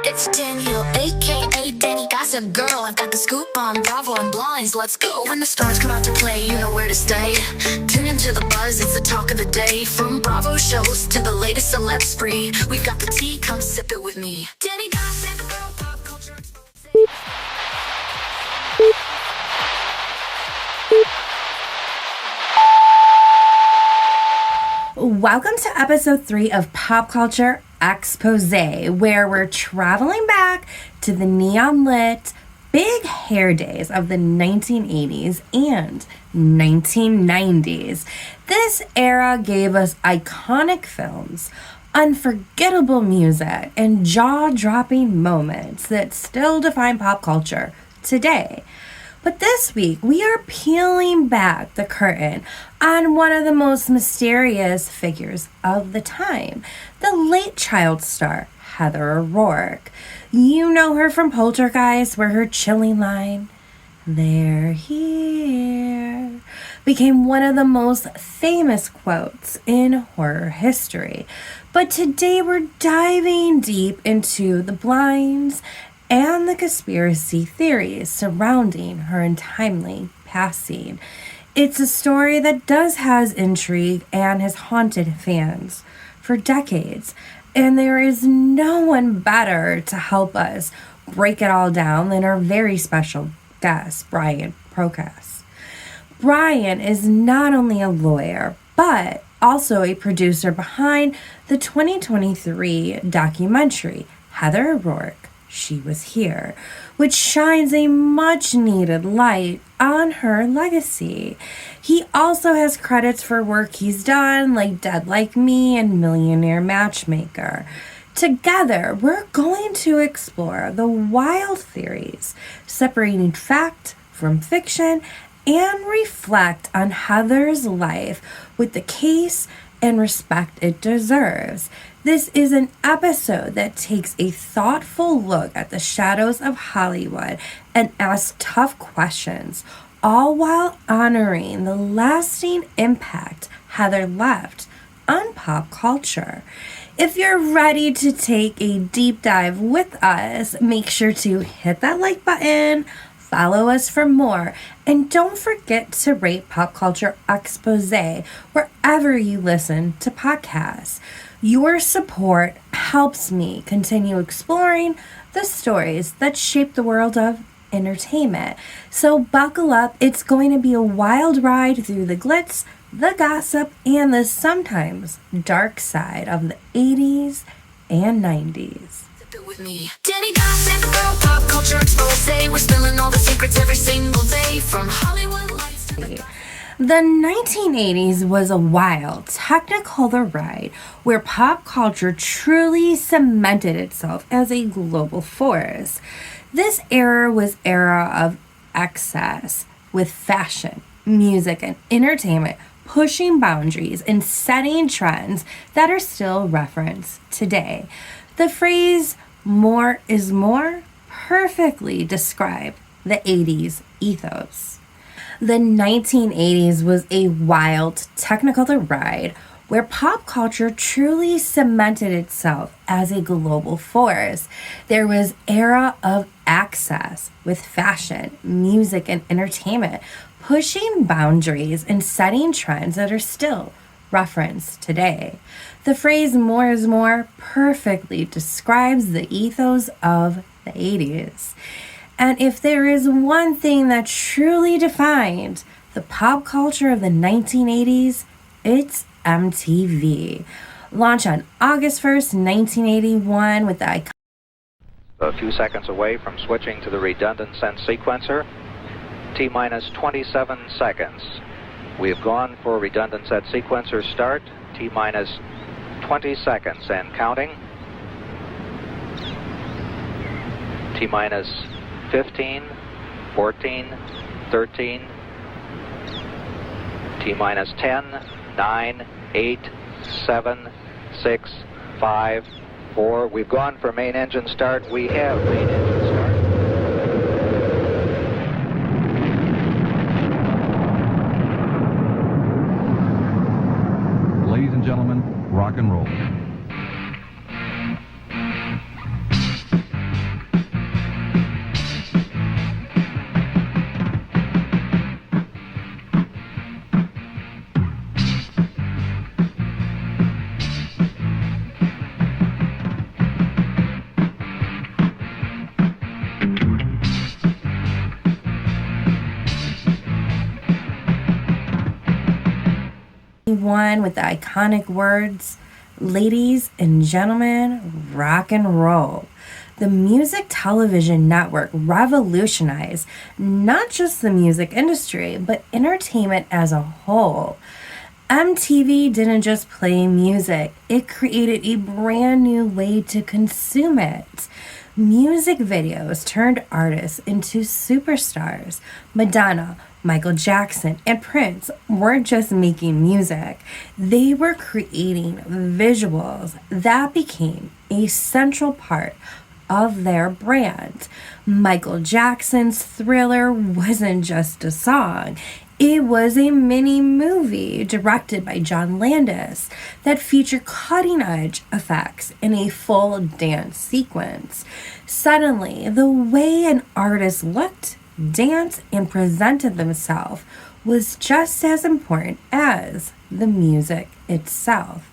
It's Daniel, aka Danny Gossip Girl. I've got the scoop on Bravo and Blinds. Let's go. When the stars come out to play, you know where to stay. Tune into the buzz, it's the talk of the day. From Bravo shows to the latest celeb spree, we've got the tea, come sip it with me. Danny Gossip Girl, pop culture Exposé. Welcome to episode 3 of Pop Culture Exposé, where we're traveling back to the neon lit big hair days of the 1980s and 1990s. This era gave us iconic films, unforgettable music, and jaw-dropping moments that still define pop culture today. But this week, we are peeling back the curtain on one of the most mysterious figures of the time, the late child star, Heather O'Rourke. You know her from Poltergeist, where her chilling line, "They're here," became one of the most famous quotes in horror history. But today, we're diving deep into the blinds and the conspiracy theories surrounding her untimely passing. It's a story that does has intrigue and has haunted fans for decades, and there is no one better to help us break it all down than our very special guest, Brian Pocrass. Brian is not only a lawyer, but also a producer behind the 2023 documentary, Heather O'Rourke, She Was Here, which shines a much-needed light on her legacy. He also has credits for work he's done, like Dead Like Me and Millionaire Matchmaker. Together, we're going to explore the wild theories separating fact from fiction and reflect on Heather's life with the case and respect it deserves. This is an episode that takes a thoughtful look at the shadows of Hollywood and asks tough questions, all while honoring the lasting impact Heather left on pop culture. If you're ready to take a deep dive with us, make sure to hit that like button, follow us for more, and don't forget to rate Pop Culture Exposé wherever you listen to podcasts. Your support helps me continue exploring the stories that shape the world of entertainment. So buckle up, it's going to be a wild ride through the glitz, the gossip, and the sometimes dark side of the 80s and 90s. With me. Danny Gossip Girl, pop culture Exposé. We're spilling all the secrets every single day, from Hollywood lights to the 1980s was a wild, technicolor ride where pop culture truly cemented itself as a global force. This era was era of excess, with fashion, music, and entertainment pushing boundaries and setting trends that are still referenced today. The phrase "more is more" perfectly described the 80s ethos. The 1980s was a wild, technicolor ride where pop culture truly cemented itself as a global force. There was era of access with fashion, music, and entertainment, pushing boundaries and setting trends that are still referenced today. The phrase "more is more" perfectly describes the ethos of the 80s. And if there is one thing that truly defined the pop culture of the 1980s, it's MTV. Launched on August 1st, 1981 with the iconic... A few seconds away from switching to the redundant sense sequencer. T-minus 27 seconds. We have gone for redundant set sequencer start. T-minus 20 seconds and counting. T-minus 15, 14, 13, T-minus 10, 9, 8, 7, 6, 5, 4. We've gone for main engine start. We have main engine start. Ladies and gentlemen, rock and roll. one with the iconic words, "Ladies and gentlemen, rock and roll." The music television network revolutionized not just the music industry, but entertainment as a whole. MTV didn't just play music, it created a brand new way to consume it. Music videos turned artists into superstars. Madonna, Michael Jackson, and Prince weren't just making music, they were creating visuals that became a central part of their brand. Michael Jackson's Thriller wasn't just a song. It was a mini movie directed by John Landis that featured cutting-edge effects in a full dance sequence. Suddenly, the way an artist looked, danced, and presented themselves was just as important as the music itself.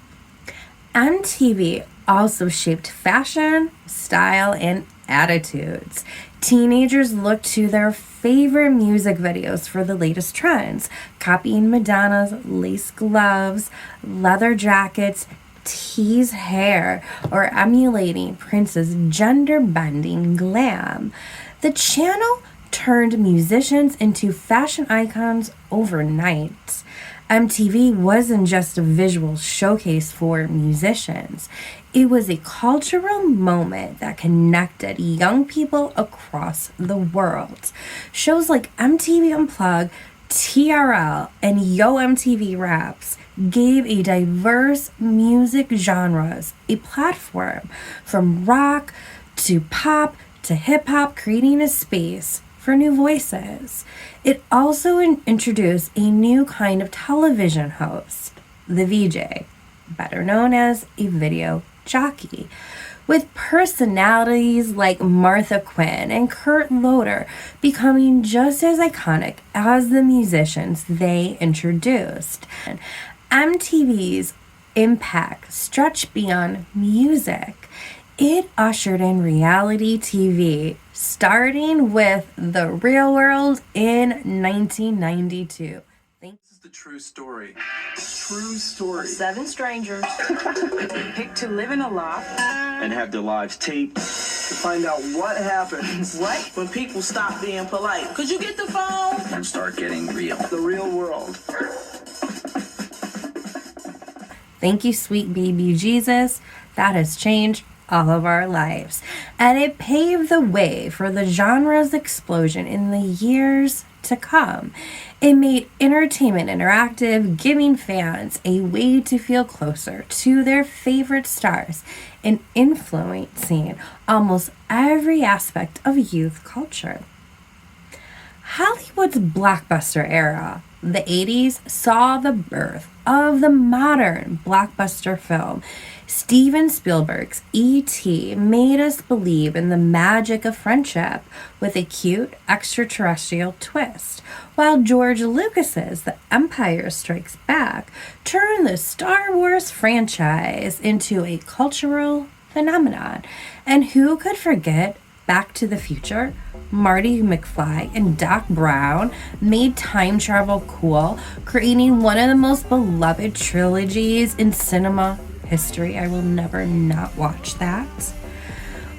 MTV also shaped fashion, style, and attitudes. Teenagers looked to their favorite music videos for the latest trends, copying Madonna's lace gloves, leather jackets, tease hair, or emulating Prince's gender-bending glam. The channel turned musicians into fashion icons overnight. MTV wasn't just a visual showcase for musicians. It was a cultural moment that connected young people across the world. Shows like MTV Unplugged, TRL, and Yo MTV Raps gave a diverse music genres a platform, from rock to pop to hip-hop, creating a space for new voices. It also introduced a new kind of television host, the VJ, better known as a video jockey, with personalities like Martha Quinn and Kurt Loder becoming just as iconic as the musicians they introduced. MTV's impact stretched beyond music. It ushered in reality TV, starting with The Real World in 1992. This is the true story. True story. 7 strangers picked to live in a loft And have their lives taped. To find out what happens when people stop being polite. Could you get the phone? And start getting real. the real world. Thank you, sweet baby Jesus. That has changed all of our lives. And it paved the way for the genre's explosion in the years to come. It made entertainment interactive, giving fans a way to feel closer to their favorite stars and influencing almost every aspect of youth culture. Hollywood's blockbuster era, the 80s, saw the birth of the modern blockbuster film. Steven Spielberg's E.T. made us believe in the magic of friendship with a cute extraterrestrial twist, while George Lucas's The Empire Strikes Back turned the Star Wars franchise into a cultural phenomenon. And who could forget Back to the Future? Marty McFly and Doc Brown made time travel cool, creating one of the most beloved trilogies in cinema history. I will never not watch that.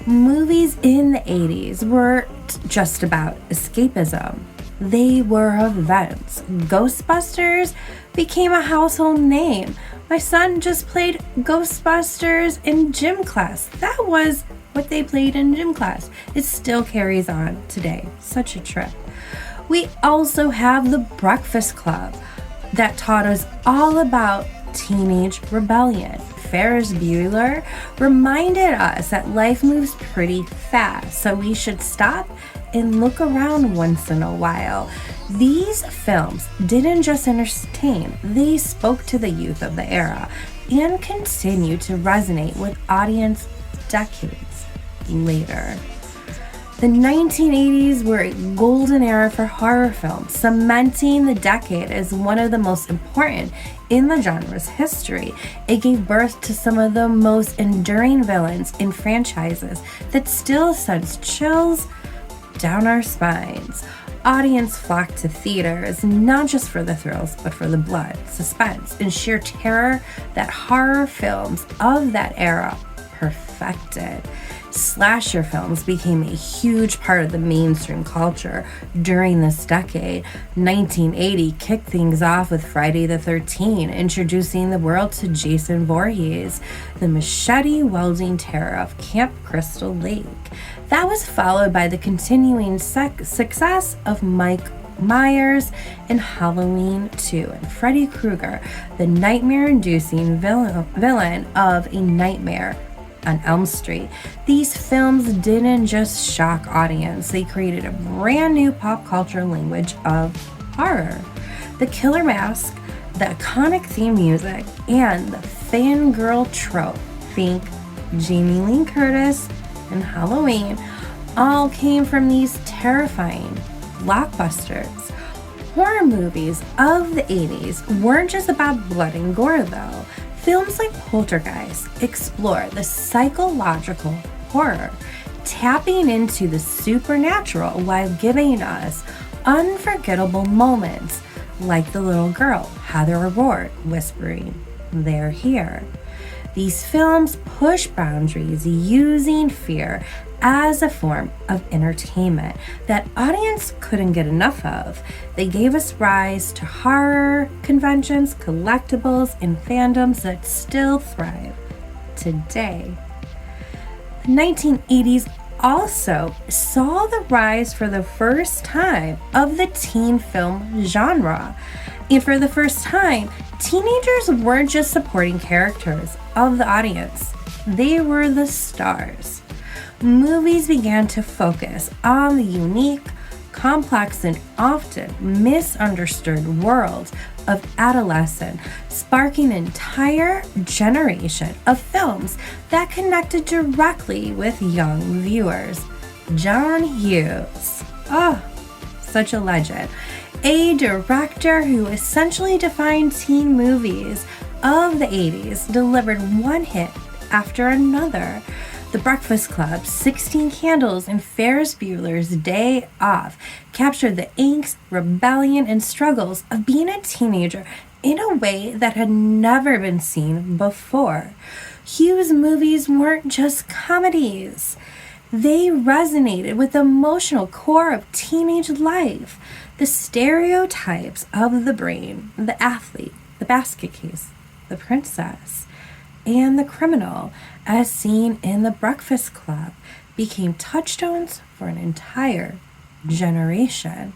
Movies in the 80s weren't just about escapism. They were events. Ghostbusters became a household name. My son just played Ghostbusters in gym class. That was what they played in gym class. It still carries on today. Such a trip. We also have The Breakfast Club that taught us all about teenage rebellion. Ferris Bueller reminded us that life moves pretty fast, so we should stop and look around once in a while. These films didn't just entertain, they spoke to the youth of the era and continue to resonate with audience decades later. The 1980s were a golden era for horror films, cementing the decade as one of the most important in the genre's history. It gave birth to some of the most enduring villains in franchises that still sends chills down our spines. audience flocked to theaters not just for the thrills, but for the blood, suspense, and sheer terror that horror films of that era perfected. Slasher films became a huge part of the mainstream culture during this decade. 1980 kicked things off with Friday the 13th, introducing the world to Jason Voorhees, the machete-wielding terror of Camp Crystal Lake. That was followed by the continuing success of Mike Myers in Halloween 2 and Freddy Krueger, the nightmare-inducing villain of A Nightmare on Elm Street. These films didn't just shock audience, they created a brand new pop culture language of horror. The killer mask, the iconic theme music, and the fangirl trope, think Jamie Lee Curtis and Halloween, all came from these terrifying blockbusters. Horror movies of the 80s weren't just about blood and gore though. Films like Poltergeist explore the psychological horror, tapping into the supernatural while giving us unforgettable moments like the little girl, Heather O'Rourke, whispering, "They're here." These films push boundaries using fear as a form of entertainment that audience couldn't get enough of. They gave us rise to horror conventions, collectibles, and fandoms that still thrive today. The 1980s also saw the rise for the first time of the teen film genre. And for the first time, teenagers weren't just supporting characters of the audience, they were the stars. Movies began to focus on the unique, complex, and often misunderstood world of adolescence, sparking an entire generation of films that connected directly with young viewers. John Hughes, such a legend, a director who essentially defined teen movies of the 80s, delivered one hit after another. The Breakfast Club, 16 Candles, and Ferris Bueller's Day Off captured the angst, rebellion, and struggles of being a teenager in a way that had never been seen before. Hughes' movies weren't just comedies. They resonated with the emotional core of teenage life, the stereotypes of the brain, the athlete, the basket case, the princess, and the criminal, as seen in The Breakfast Club, became touchstones for an entire generation.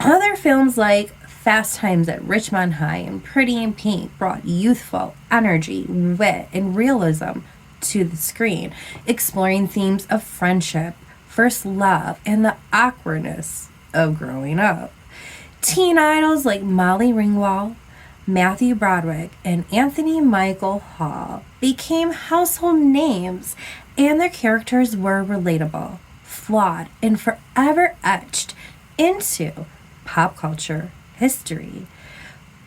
Other films like Fast Times at Ridgemont High and Pretty in Pink brought youthful energy, wit, and realism to the screen, exploring themes of friendship, first love, and the awkwardness of growing up. Teen idols like Molly Ringwald, Matthew Broderick, and Anthony Michael Hall became household names, and their characters were relatable, flawed, and forever etched into pop culture history.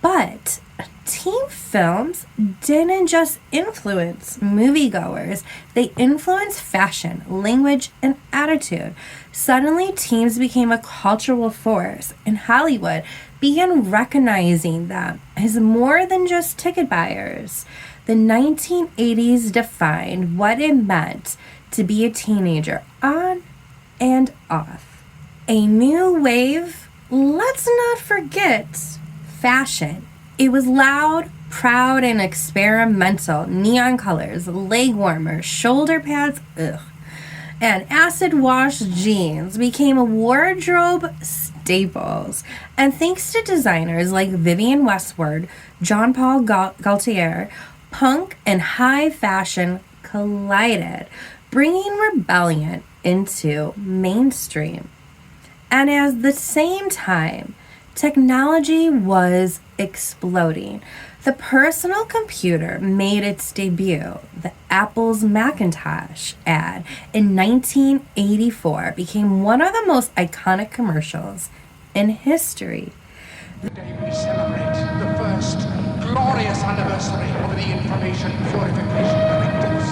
But teen films didn't just influence moviegoers, they influenced fashion, language, and attitude. Suddenly, teens became a cultural force, and Hollywood began recognizing them as more than just ticket buyers. The 1980s defined what it meant to be a teenager on and off. A new wave, let's not forget, fashion. It was loud, proud, and experimental. Neon colors, leg warmers, shoulder pads, and acid wash jeans became wardrobe staples. And thanks to designers like Vivienne Westwood, Jean Paul Gaultier, punk and high fashion collided, bringing rebellion into mainstream. And at the same time, technology was exploding. The personal computer made its debut. The Apple's Macintosh ad in 1984 became one of the most iconic commercials in history. Today we celebrate the first glorious anniversary of the information purification directives.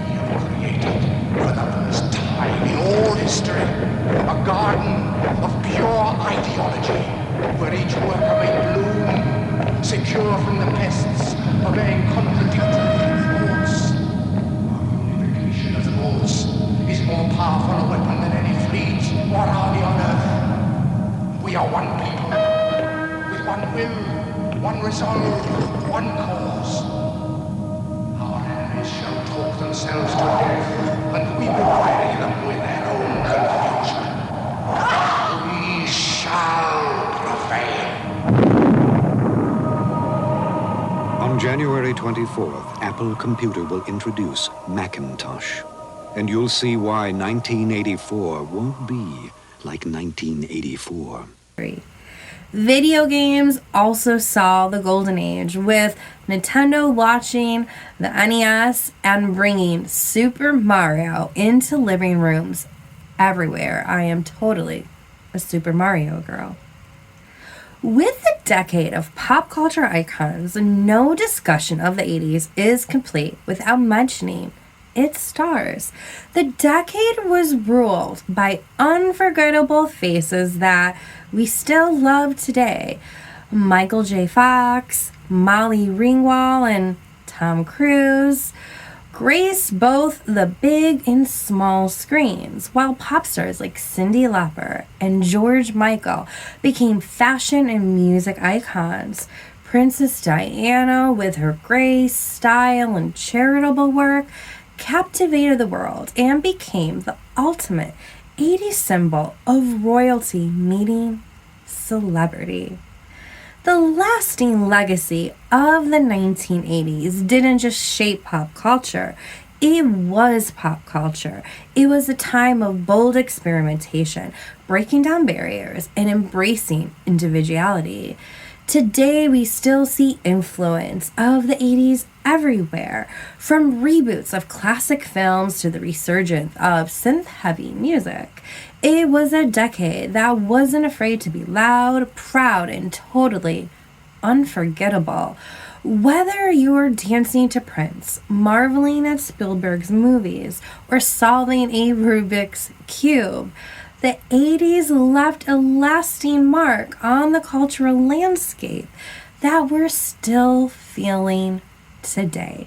We have created, for the first time in all history, a garden of pure are one people, with one will, one resolve, one cause. Our enemies shall talk themselves to death, and we will bury them with their own confusion. We shall prevail. On January 24th, Apple Computer will introduce Macintosh. And you'll see why 1984 won't be like 1984. Video games also saw the golden age, with Nintendo launching the NES and bringing Super Mario into living rooms everywhere. I am totally a Super Mario girl. With the decade of pop culture icons, no discussion of the 80s is complete without mentioning its stars. The decade was ruled by unforgettable faces that we still love today. Michael J. Fox, Molly Ringwald, and Tom Cruise graced both the big and small screens, while pop stars like Cyndi Lauper and George Michael became fashion and music icons. Princess Diana, with her grace, style, and charitable work, captivated the world and became the ultimate 80s symbol of royalty meeting celebrity. The lasting legacy of the 1980s didn't just shape pop culture, it was pop culture. It was a time of bold experimentation, breaking down barriers, and embracing individuality. Today, we still see influence of the 80s everywhere, from reboots of classic films to the resurgence of synth-heavy music. It was a decade that wasn't afraid to be loud, proud, and totally unforgettable. Whether you're dancing to Prince, marveling at Spielberg's movies, or solving a Rubik's Cube, the 80s left a lasting mark on the cultural landscape that we're still feeling today.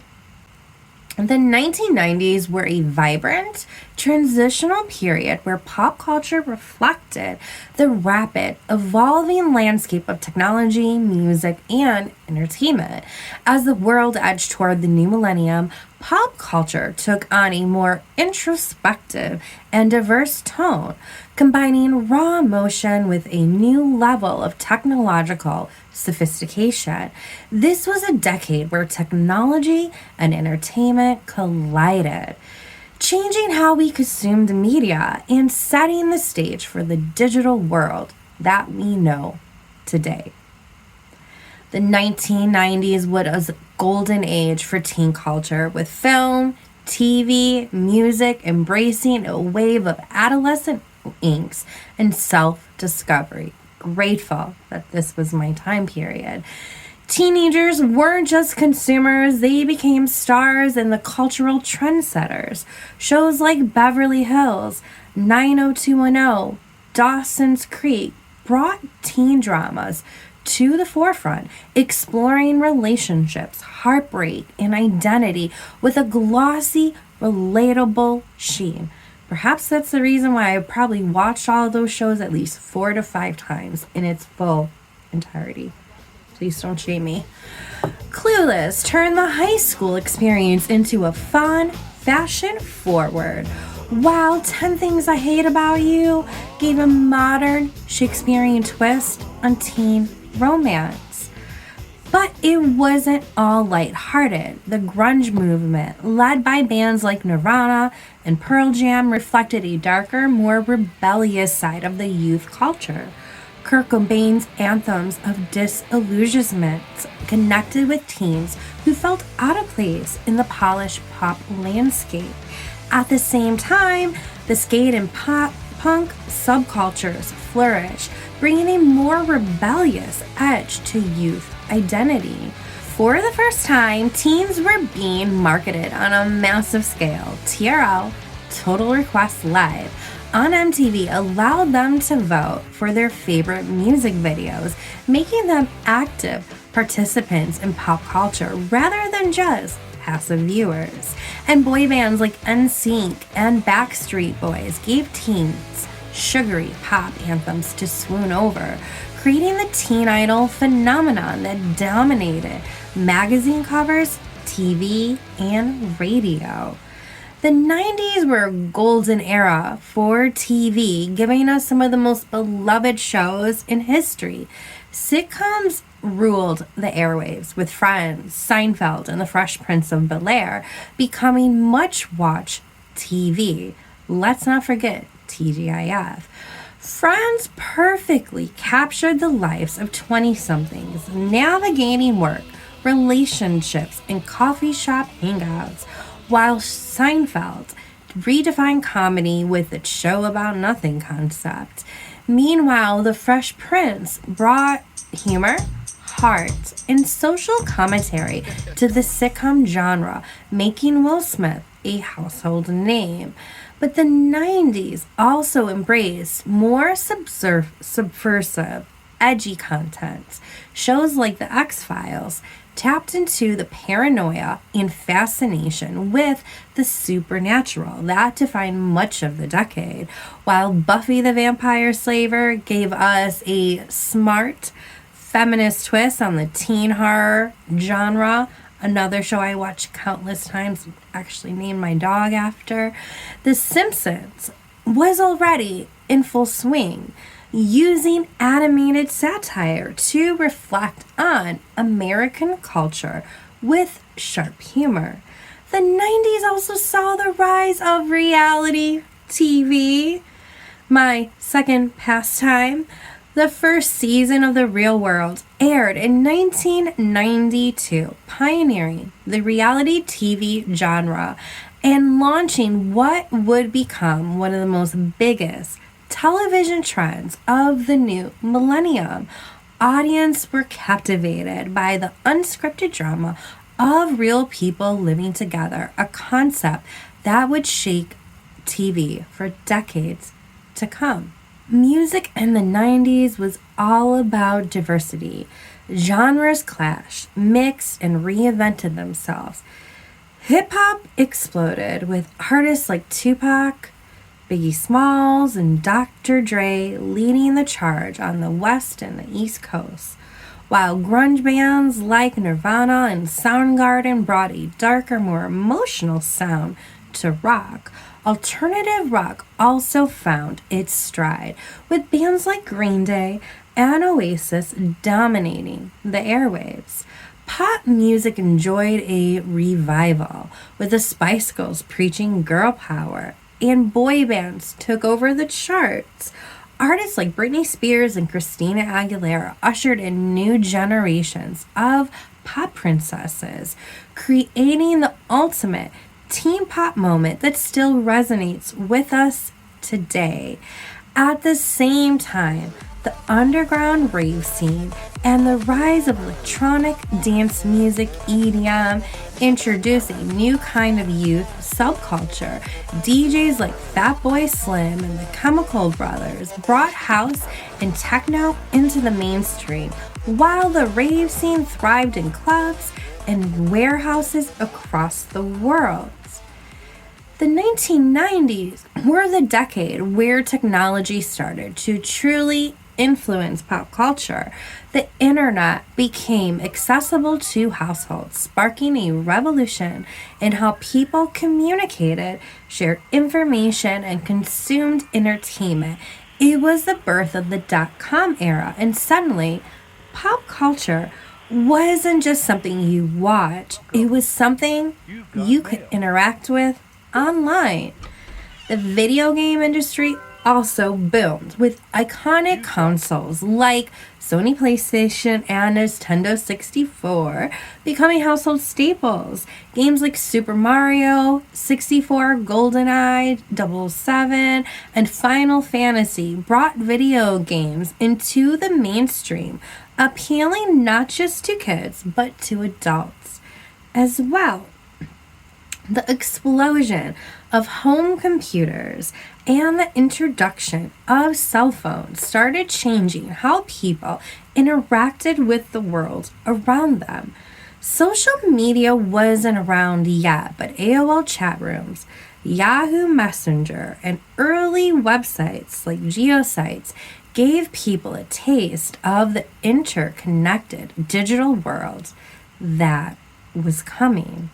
The 1990s were a vibrant, transitional period where pop culture reflected the rapid, evolving landscape of technology, music, and entertainment. As the world edged toward the new millennium, pop culture took on a more introspective and diverse tone, combining raw emotion with a new level of technological sophistication. This was a decade where technology and entertainment collided, changing how we consumed media and setting the stage for the digital world that we know today. The 1990s was a golden age for teen culture, with film, TV, music embracing a wave of adolescent angst and self-discovery. Grateful that this was my time period. Teenagers weren't just consumers, they became stars and the cultural trendsetters. Shows like Beverly Hills, 90210, Dawson's Creek brought teen dramas to the forefront, exploring relationships, heartbreak, and identity with a glossy, relatable sheen. Perhaps that's the reason why I probably watched all of those shows at least 4 to 5 times in its full entirety. Please don't shame me. Clueless turned the high school experience into a fun, fashion-forward, while 10 Things I Hate About You gave a modern Shakespearean twist on teen romance. But it wasn't all lighthearted. The grunge movement, led by bands like Nirvana and Pearl Jam, reflected a darker, more rebellious side of the youth culture. Kurt Cobain's anthems of disillusionment connected with teens who felt out of place in the polished pop landscape. At the same time, the skate and punk subcultures flourished, bringing a more rebellious edge to youth identity. For the first time, teens were being marketed on a massive scale. TRL, Total Request Live, on MTV allowed them to vote for their favorite music videos, making them active participants in pop culture rather than just passive viewers. And boy bands like NSYNC and Backstreet Boys gave teens sugary pop anthems to swoon over, creating the teen idol phenomenon that dominated magazine covers, TV, and radio. The 90s were a golden era for TV, giving us some of the most beloved shows in history. Sitcoms ruled the airwaves, with Friends, Seinfeld, and The Fresh Prince of Bel-Air becoming much-watched TV. Let's not forget TGIF. Friends perfectly captured the lives of 20-somethings, navigating work, relationships, and coffee shop hangouts, while Seinfeld redefined comedy with its show about nothing concept. Meanwhile, The Fresh Prince brought humor, heart, and social commentary to the sitcom genre, making Will Smith a household name. But the 90s also embraced more subversive, edgy content. Shows like The X-Files tapped into the paranoia and fascination with the supernatural that defined much of the decade, while Buffy the Vampire Slayer gave us a smart, feminist twist on the teen horror genre. Another show I watched countless times, actually named my dog after. The Simpsons was already in full swing, using animated satire to reflect on American culture with sharp humor. The 90s also saw the rise of reality TV. My second pastime, the first season of The Real World aired in 1992, pioneering the reality TV genre and launching what would become one of the most biggest television trends of the new millennium. Audiences were captivated by the unscripted drama of real people living together, a concept that would shake TV for decades to come. Music in the 90s was all about diversity. Genres clashed, mixed, and reinvented themselves. Hip-hop exploded with artists like Tupac, Biggie Smalls, and Dr. Dre leading the charge on the West and the East Coast, while grunge bands like Nirvana and Soundgarden brought a darker, more emotional sound to rock. Alternative rock also found its stride, with bands like Green Day and Oasis dominating the airwaves. Pop music enjoyed a revival, with the Spice Girls preaching girl power, and boy bands took over the charts. Artists like Britney Spears and Christina Aguilera ushered in new generations of pop princesses, creating the ultimate teen pop moment that still resonates with us today. At the same time, the underground rave scene and the rise of electronic dance music, EDM, introduced a new kind of youth subculture. DJs like Fatboy Slim and the Chemical Brothers brought house and techno into the mainstream, while the rave scene thrived in clubs and warehouses across the world. The 1990s were the decade where technology started to truly influence pop culture. The internet became accessible to households, sparking a revolution in how people communicated, shared information, and consumed entertainment. It was the birth of the .com era, and suddenly, pop culture wasn't just something you watched, it was something you could interact with online. The video game industry also boomed, with iconic consoles like Sony PlayStation and Nintendo 64 becoming household staples. Games like Super Mario 64, GoldenEye 007, and Final Fantasy brought video games into the mainstream, appealing not just to kids but to adults as well. The explosion of home computers and the introduction of cell phones started changing how people interacted with the world around them. Social media wasn't around yet, but AOL chat rooms, Yahoo Messenger and early websites like geosites gave people a taste of the interconnected digital world that was coming.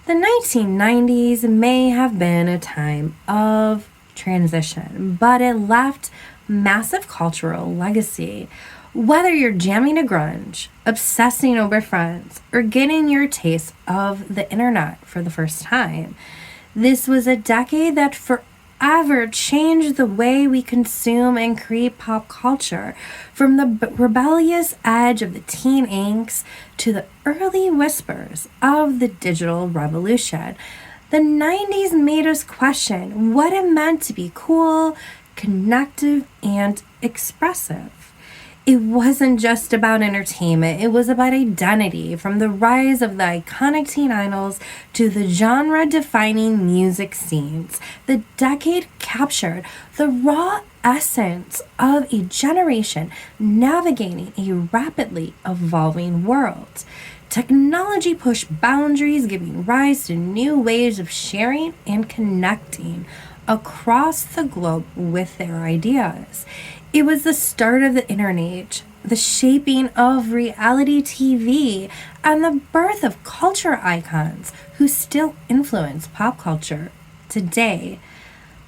The 1990s may have been a time of transition, but it left massive cultural legacy. Whether you're jamming to grunge, obsessing over Friends, or getting your taste of the internet for the first time, this was a decade that forever changed the way we consume and create pop culture, from the rebellious edge of the teen angst to the early whispers of the digital revolution. The 90s made us question what it meant to be cool, connective, and expressive. It wasn't just about entertainment, it was about identity, from the rise of the iconic teen idols to the genre-defining music scenes. The decade captured the raw essence of a generation navigating a rapidly evolving world. Technology pushed boundaries, giving rise to new ways of sharing and connecting across the globe with their ideas. It was the start of the internet age, the shaping of reality TV, and the birth of culture icons who still influence pop culture today.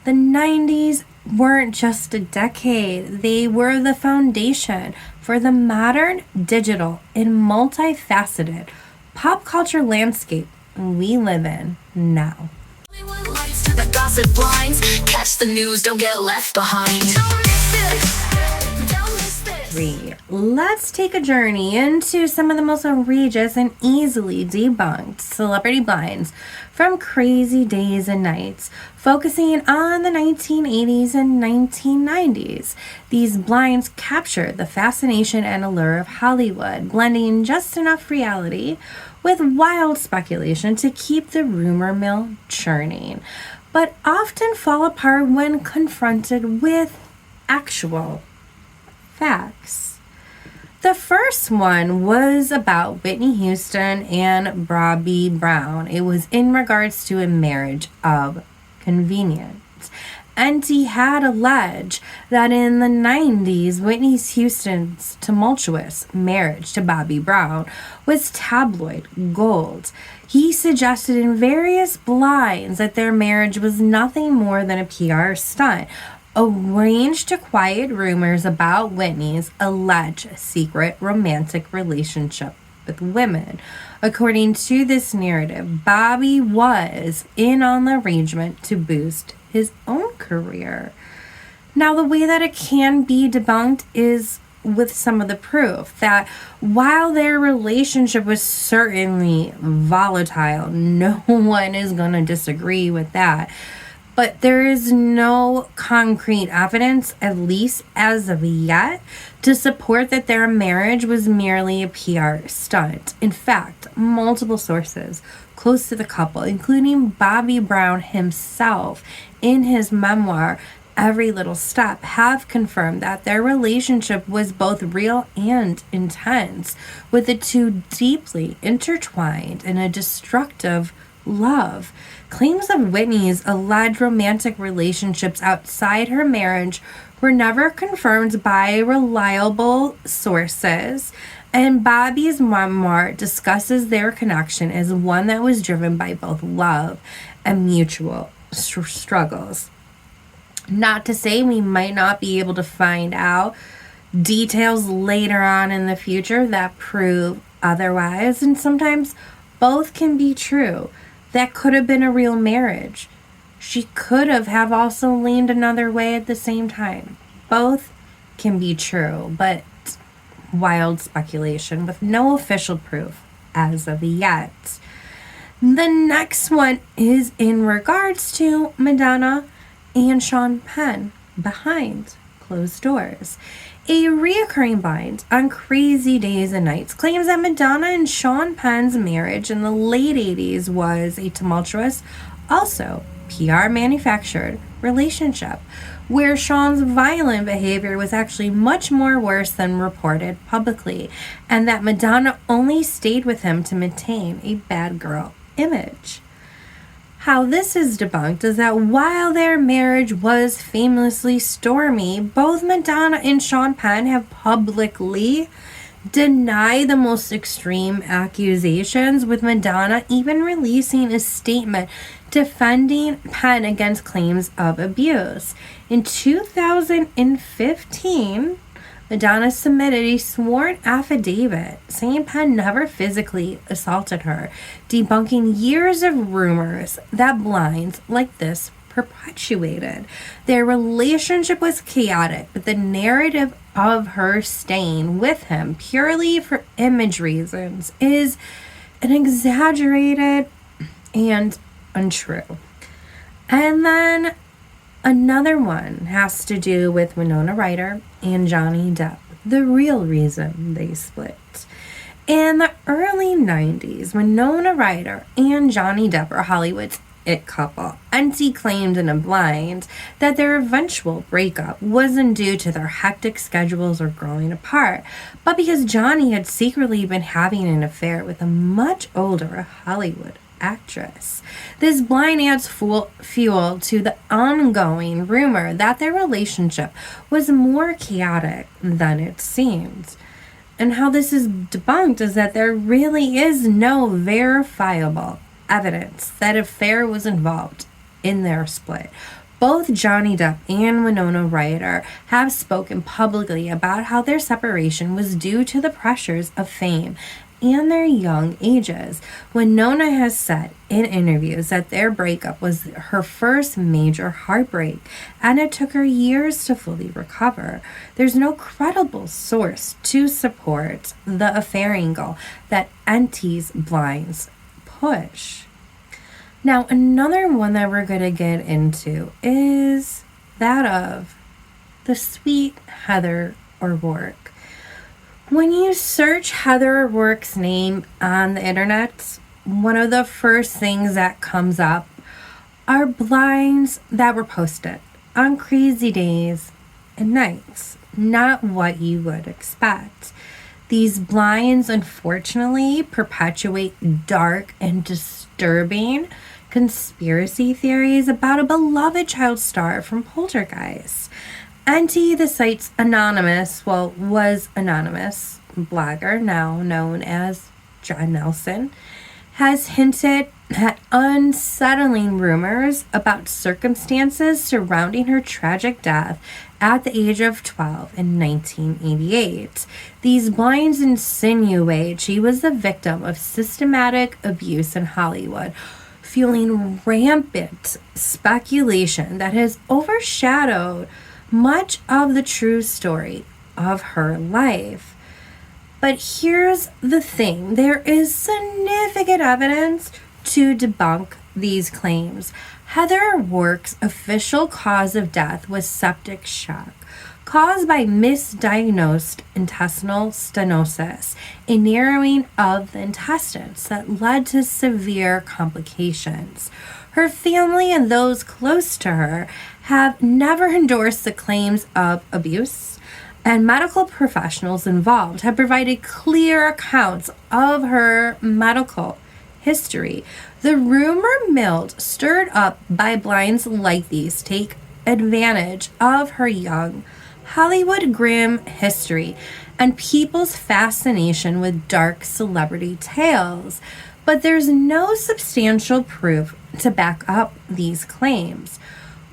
The 90s weren't just a decade, they were the foundation for the modern, digital, and multifaceted pop culture landscape we live in now. Hollywood lights to the gossip blinds. Catch the news, don't get left behind. Don't miss this. Don't miss this. 3. Let's take a journey into some of the most outrageous and easily debunked celebrity blinds from crazy days and nights, focusing on the 1980s and 1990s. These blinds captured the fascination and allure of Hollywood, blending just enough reality with wild speculation to keep the rumor mill churning, but often fall apart when confronted with actual facts. The first one was about Whitney Houston and Bobby Brown. It was in regards to a marriage of convenience. Auntie had alleged that in the 90s, Whitney Houston's tumultuous marriage to Bobby Brown was tabloid gold. He suggested in various blinds that their marriage was nothing more than a PR stunt, arranged to quiet rumors about Whitney's alleged secret romantic relationship with women. According to this narrative, Bobby was in on the arrangement to boost his own career. Now, the way that it can be debunked is with some of the proof that while their relationship was certainly volatile, no one is going to disagree with that, but there is no concrete evidence, at least as of yet, to support that their marriage was merely a PR stunt. In fact, multiple sources close to the couple, including Bobby Brown himself in his memoir, Every Little Step, have confirmed that their relationship was both real and intense, with the two deeply intertwined in a destructive love. Claims of Whitney's alleged romantic relationships outside her marriage were never confirmed by reliable sources, and Bobby's memoir discusses their connection as one that was driven by both love and mutual struggles. Not to say we might not be able to find out details later on in the future that prove otherwise, and sometimes both can be true. That could have been a real marriage. She could have also leaned another way at the same time. Both can be true, but wild speculation with no official proof as of yet. The next one is in regards to Madonna and Sean Penn behind closed doors. A reoccurring blind on Crazy Days and Nights claims that Madonna and Sean Penn's marriage in the late 80s was a tumultuous, also PR manufactured relationship, where Sean's violent behavior was actually much more worse than reported publicly, and that Madonna only stayed with him to maintain a bad girl image. How this is debunked is that while their marriage was famously stormy, both Madonna and Sean Penn have publicly denied the most extreme accusations, with Madonna even releasing a statement defending Penn against claims of abuse. In 2015, Madonna submitted a sworn affidavit saying Penn never physically assaulted her, debunking years of rumors that blinds like this perpetuated. Their relationship was chaotic, but the narrative of her staying with him purely for image reasons is an exaggerated and untrue. And then another one has to do with Winona Ryder and Johnny Depp, the real reason they split. In the early 90s, Winona Ryder and Johnny Depp are Hollywood's it couple. Enty claimed in a blind that their eventual breakup wasn't due to their hectic schedules or growing apart, but because Johnny had secretly been having an affair with a much older Hollywood actress. This blind adds fuel to the ongoing rumor that their relationship was more chaotic than it seemed. And how this is debunked is that there really is no verifiable evidence that affair was involved in their split. Both Johnny Depp and Winona Ryder have spoken publicly about how their separation was due to the pressures of fame and their young ages. Winona has said in interviews that their breakup was her first major heartbreak, and it took her years to fully recover. There's no credible source to support the affair angle that Enty's blinds push. Now, another one that we're going to get into is that of the sweet Heather O'Rourke. When you search Heather O'Rourke's name on the internet, one of the first things that comes up are blinds that were posted on crazy days and nights. Not what you would expect. These blinds, unfortunately, perpetuate dark and disturbing conspiracy theories about a beloved child star from Poltergeist. Enty, the site's was anonymous blogger, now known as John Nelson, has hinted at unsettling rumors about circumstances surrounding her tragic death at the age of 12 in 1988. These blinds insinuate she was the victim of systematic abuse in Hollywood, fueling rampant speculation that has overshadowed much of the true story of her life. But here's the thing, there is significant evidence to debunk these claims. Heather O'Rourke's official cause of death was septic shock, caused by misdiagnosed intestinal stenosis, a narrowing of the intestines that led to severe complications. Her family and those close to her have never endorsed the claims of abuse, and medical professionals involved have provided clear accounts of her medical history. The rumor mill stirred up by blinds like these take advantage of her young Hollywood grim history and people's fascination with dark celebrity tales, but there's no substantial proof to back up these claims.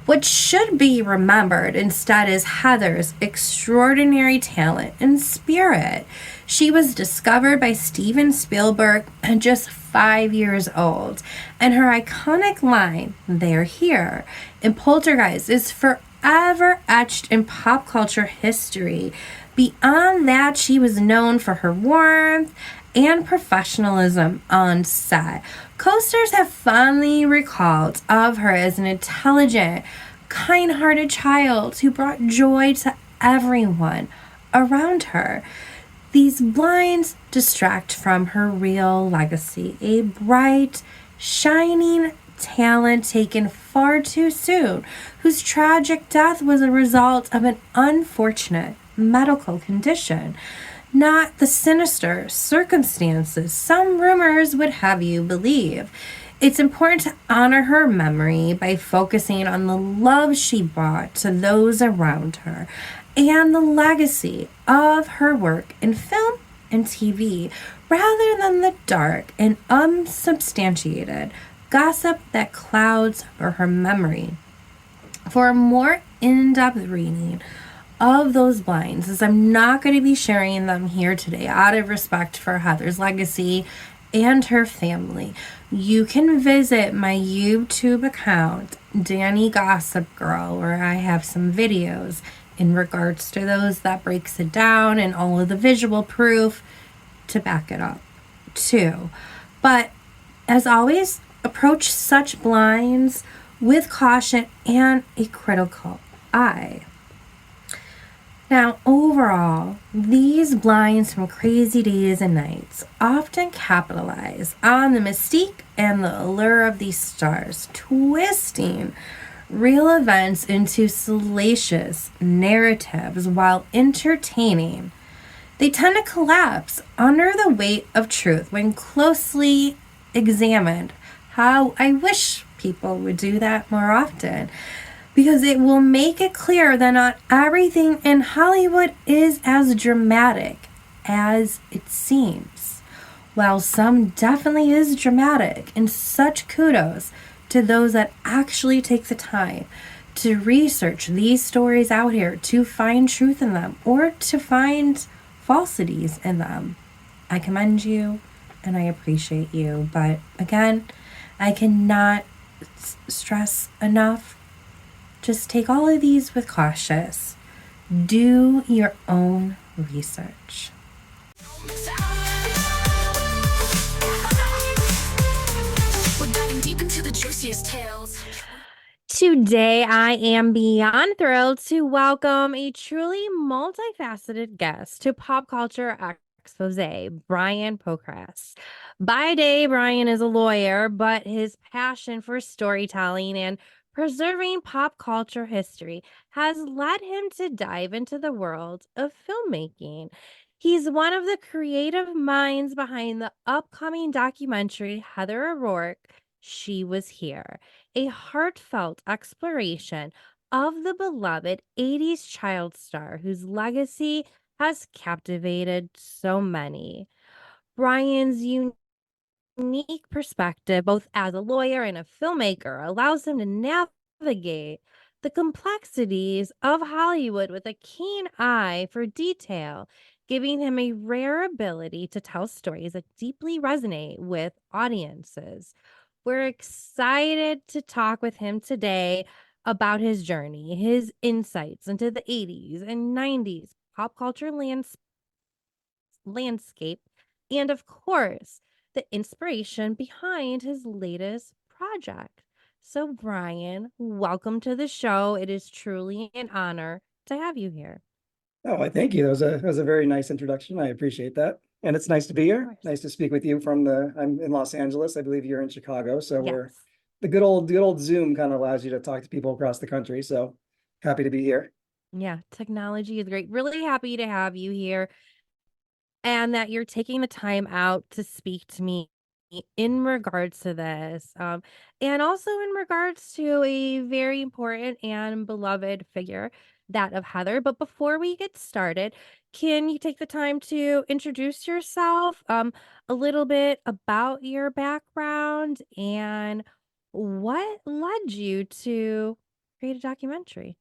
What should be remembered instead is Heather's extraordinary talent and spirit. She was discovered by Steven Spielberg at just 5 years old, and her iconic line, "They're here," in Poltergeist is forever etched in pop culture history. Beyond that, she was known for her warmth and professionalism on set. Co-stars have fondly recalled of her as an intelligent, kind-hearted child who brought joy to everyone around her. These blinds distract from her real legacy, a bright, shining talent taken far too soon, whose tragic death was a result of an unfortunate medical condition, not the sinister circumstances some rumors would have you believe. It's important to honor her memory by focusing on the love she brought to those around her and the legacy of her work in film and TV rather than the dark and unsubstantiated gossip that clouds her memory. For a more in-depth reading of those blinds, as I'm not going to be sharing them here today out of respect for Heather's legacy and her family, you can visit my YouTube account, Danny Gossip Girl, where I have some videos in regards to those that breaks it down and all of the visual proof to back it up too. But as always, approach such blinds with caution and a critical eye. Now, overall, these blinds from Crazy Days and Nights often capitalize on the mystique and the allure of these stars, twisting real events into salacious narratives while entertaining. They tend to collapse under the weight of truth when closely examined. How I wish people would do that more often, because it will make it clear that not everything in Hollywood is as dramatic as it seems. While some definitely is dramatic, and such kudos to those that actually take the time to research these stories out here, to find truth in them or to find falsities in them. I commend you and I appreciate you. But again, I cannot stress enough, just take all of these with caution. Do your own research. We're diving deep into the juiciest tales. Today, I am beyond thrilled to welcome a truly multifaceted guest to Pop Culture Exposé, Brian Pocrass. By day, Brian is a lawyer, but his passion for storytelling and preserving pop culture history has led him to dive into the world of filmmaking. He's one of the creative minds behind the upcoming documentary Heather O'Rourke, She Was Here, a heartfelt exploration of the beloved 80s child star whose legacy has captivated so many. Brian's unique perspective, both as a lawyer and a filmmaker, allows him to navigate the complexities of Hollywood with a keen eye for detail, giving him a rare ability to tell stories that deeply resonate with audiences. We're excited to talk with him today about his journey, his insights into the 80s and 90s pop culture landscape, and of course, the inspiration behind his latest project. So, Brian, welcome to the show. It is truly an honor to have you here. Oh, I thank you. That was a very nice introduction. I appreciate that. And it's nice to be here. Nice to speak with you I'm in Los Angeles. I believe you're in Chicago. So Yes. the good old Zoom kind of allows you to talk to people across the country. So happy to be here. Yeah, technology is great. Really happy to have you here and that you're taking the time out to speak to me in regards to this. And also in regards to a very important and beloved figure, that of Heather. But before we get started, can you take the time to introduce yourself, a little bit about your background and what led you to create a documentary?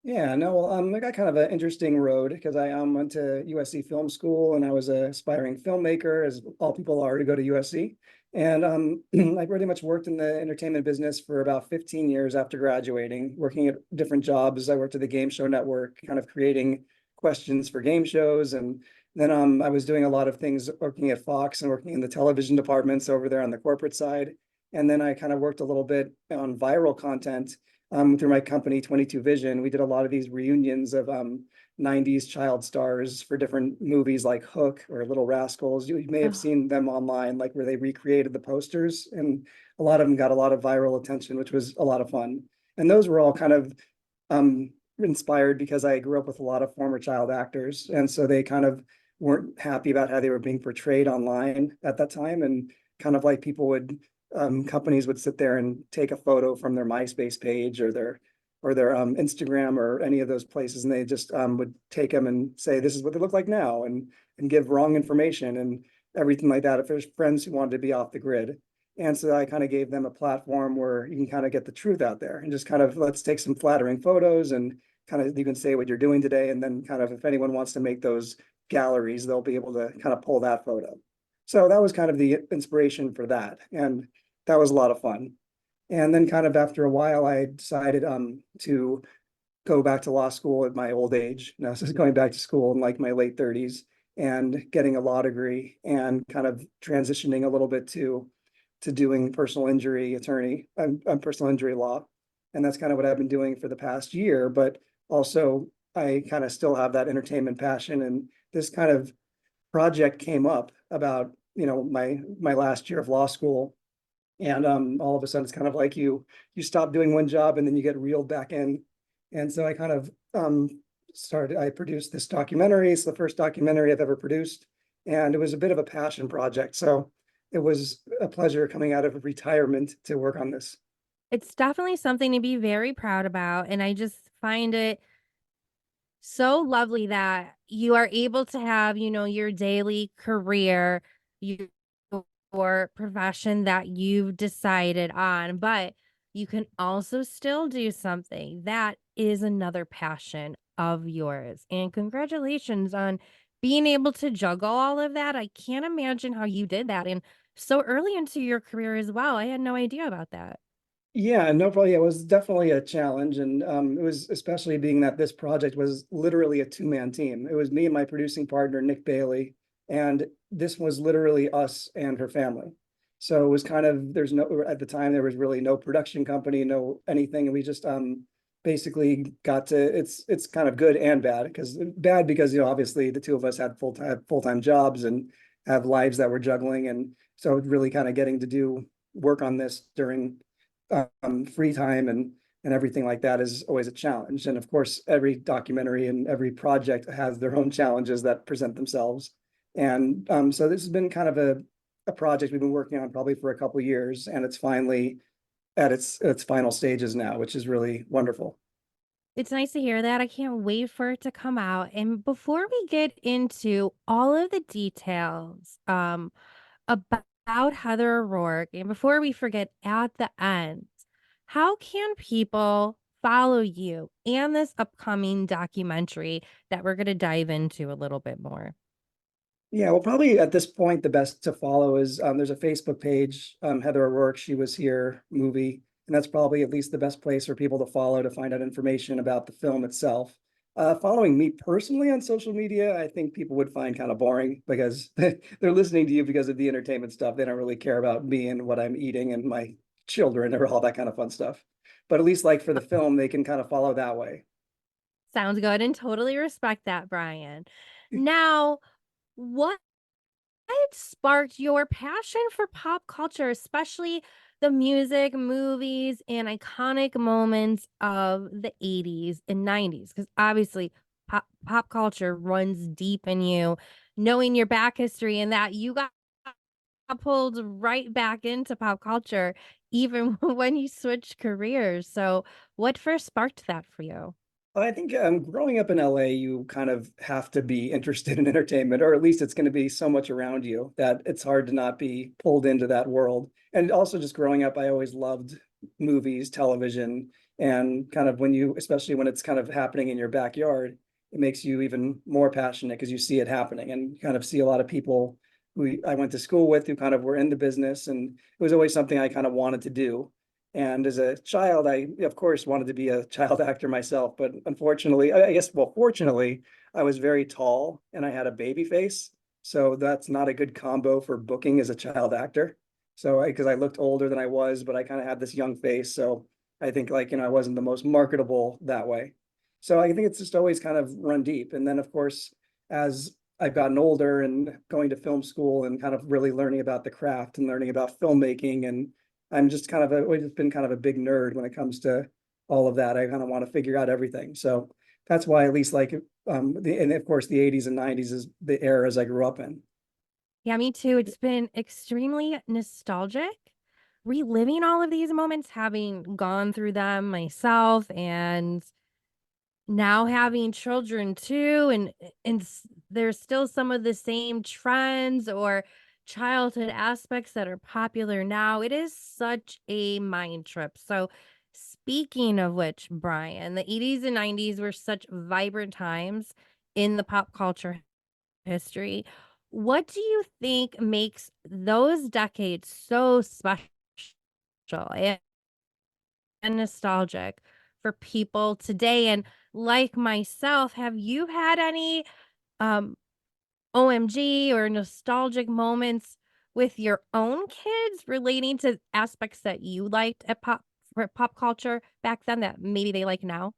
Yeah, no, well, I got kind of an interesting road because I went to USC Film School and I was an aspiring filmmaker, as all people are who go to USC. And I pretty much worked in the entertainment business for about 15 years after graduating, working at different jobs. I worked at the Game Show Network, kind of creating questions for game shows. And then I was doing a lot of things working at Fox and working in the television departments over there on the corporate side. And then I kind of worked a little bit on viral content through my company, 22 Vision. We did a lot of these reunions of 90s child stars for different movies like Hook or Little Rascals. You may have Oh. seen them online, like where they recreated the posters, and a lot of them got a lot of viral attention, which was a lot of fun. And those were all kind of inspired because I grew up with a lot of former child actors. And so they kind of weren't happy about how they were being portrayed online at that time. And kind of like people would companies would sit there and take a photo from their MySpace page or their Instagram or any of those places, and they just would take them and say, this is what they look like now, and give wrong information and everything like that if there's friends who wanted to be off the grid. And so I kind of gave them a platform where you can kind of get the truth out there and just kind of, let's take some flattering photos and kind of, you can say what you're doing today. And then kind of, if anyone wants to make those galleries, they'll be able to kind of pull that photo. So that was kind of the inspiration for that. And that was a lot of fun. And then kind of after a while, I decided to go back to law school at my old age. Now, so going back to school in like my late 30s and getting a law degree and kind of transitioning a little bit to doing personal injury attorney, personal injury law. And that's kind of what I've been doing for the past year. But also I kind of still have that entertainment passion. And this kind of project came up about, my last year of law school. And all of a sudden it's kind of like you stop doing one job and then you get reeled back in. And so I kind of I produced this documentary. It's the first documentary I've ever produced. And it was a bit of a passion project. So it was a pleasure coming out of retirement to work on this. It's definitely something to be very proud about. And I just find it so lovely that you are able to have, your daily career, your profession that you've decided on, but you can also still do something that is another passion of yours. And congratulations on being able to juggle all of that. I can't imagine how you did that. And so early into your career as well. I had no idea about that. Yeah, no problem. Yeah, it was definitely a challenge. And it was especially being that this project was literally a two-man team. It was me and my producing partner, Nick Bailey. And this was literally us and her family. So it was kind of, at the time, there was really no production company, no anything. And we just basically got to, it's kind of good and bad because obviously the two of us had full-time jobs and have lives that we're juggling. And so really kind of getting to do work on this during free time and everything like that is always a challenge. And of course, every documentary and every project has their own challenges that present themselves. And so this has been kind of a project we've been working on probably for a couple of years, and it's finally at its final stages now, which is really wonderful. It's nice to hear that. I can't wait for it to come out. And before we get into all of the details about Heather O'Rourke, and before we forget at the end, how can people follow you and this upcoming documentary that we're going to dive into a little bit more? Yeah, well, probably at this point, the best to follow is there's a Facebook page, Heather O'Rourke, She Was Here movie. And that's probably at least the best place for people to follow to find out information about the film itself. Following me personally on social media, I think people would find kind of boring because they're listening to you because of the entertainment stuff. They don't really care about me and what I'm eating and my children or all that kind of fun stuff. But at least like for the film, they can kind of follow that way. Sounds good, and totally respect that, Brian. Now, what sparked your passion for pop culture, especially the music, movies, and iconic moments of the 80s and 90s? Because obviously pop culture runs deep in you, knowing your back history and that you got pulled right back into pop culture even when you switched careers. So what first sparked that for you? I think growing up in LA, you kind of have to be interested in entertainment, or at least it's going to be so much around you that it's hard to not be pulled into that world. And also just growing up, I always loved movies, television, and kind of especially when it's kind of happening in your backyard, it makes you even more passionate because you see it happening and kind of see a lot of people who I went to school with who kind of were in the business. And it was always something I kind of wanted to do. And as a child, I, of course, wanted to be a child actor myself. But unfortunately, fortunately, I was very tall and I had a baby face. So that's not a good combo for booking as a child actor. So because I looked older than I was, but I kind of had this young face. So I think I wasn't the most marketable that way. So I think it's just always kind of run deep. And then, of course, as I've gotten older and going to film school and kind of really learning about the craft and learning about filmmaking, and I'm just kind of always been kind of a big nerd when it comes to all of that. I kind of want to figure out everything. So that's why at least and of course the 80s and 90s is the eras I grew up in. Yeah, me too. It's been extremely nostalgic reliving all of these moments, having gone through them myself and now having children too, there's still some of the same trends or childhood aspects that are popular now. It is such a mind trip. So, speaking of which, Brian, the 80s and 90s were such vibrant times in the pop culture history. What do you think makes those decades so special and nostalgic for people today? And like myself, have you had any um OMG or nostalgic moments with your own kids relating to aspects that you liked at pop culture back then that maybe they like now?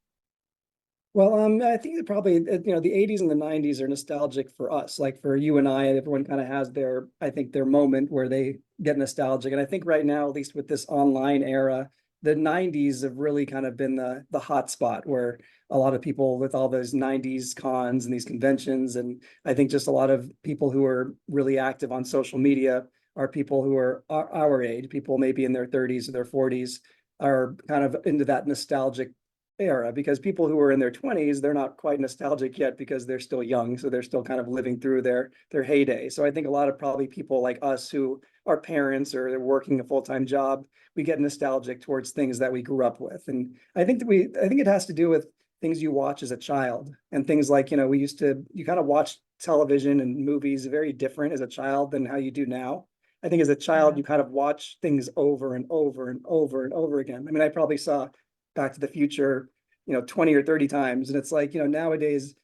Well, I think that probably, the 80s and the 90s are nostalgic for us, like for you and I, everyone kind of has their, I think their moment where they get nostalgic. And I think right now, at least with this online era, the 90s have really kind of been the hot spot where a lot of people with all those 90s cons and these conventions. And I think just a lot of people who are really active on social media are people who are our age, people maybe in their 30s or their 40s are kind of into that nostalgic era, because people who are in their 20s, they're not quite nostalgic yet because they're still young, so they're still kind of living through their heyday. So I think a lot of probably people like us who are parents or they're working a full-time job, we get nostalgic towards things that we grew up with. And I think it has to do with things you watch as a child and things like, you kind of watch television and movies very different as a child than how you do now. I think as a child, Yeah. you kind of watch things over and over and over and over again. I mean, I probably saw Back to the Future, 20 or 30 times. And it's like, nowadays,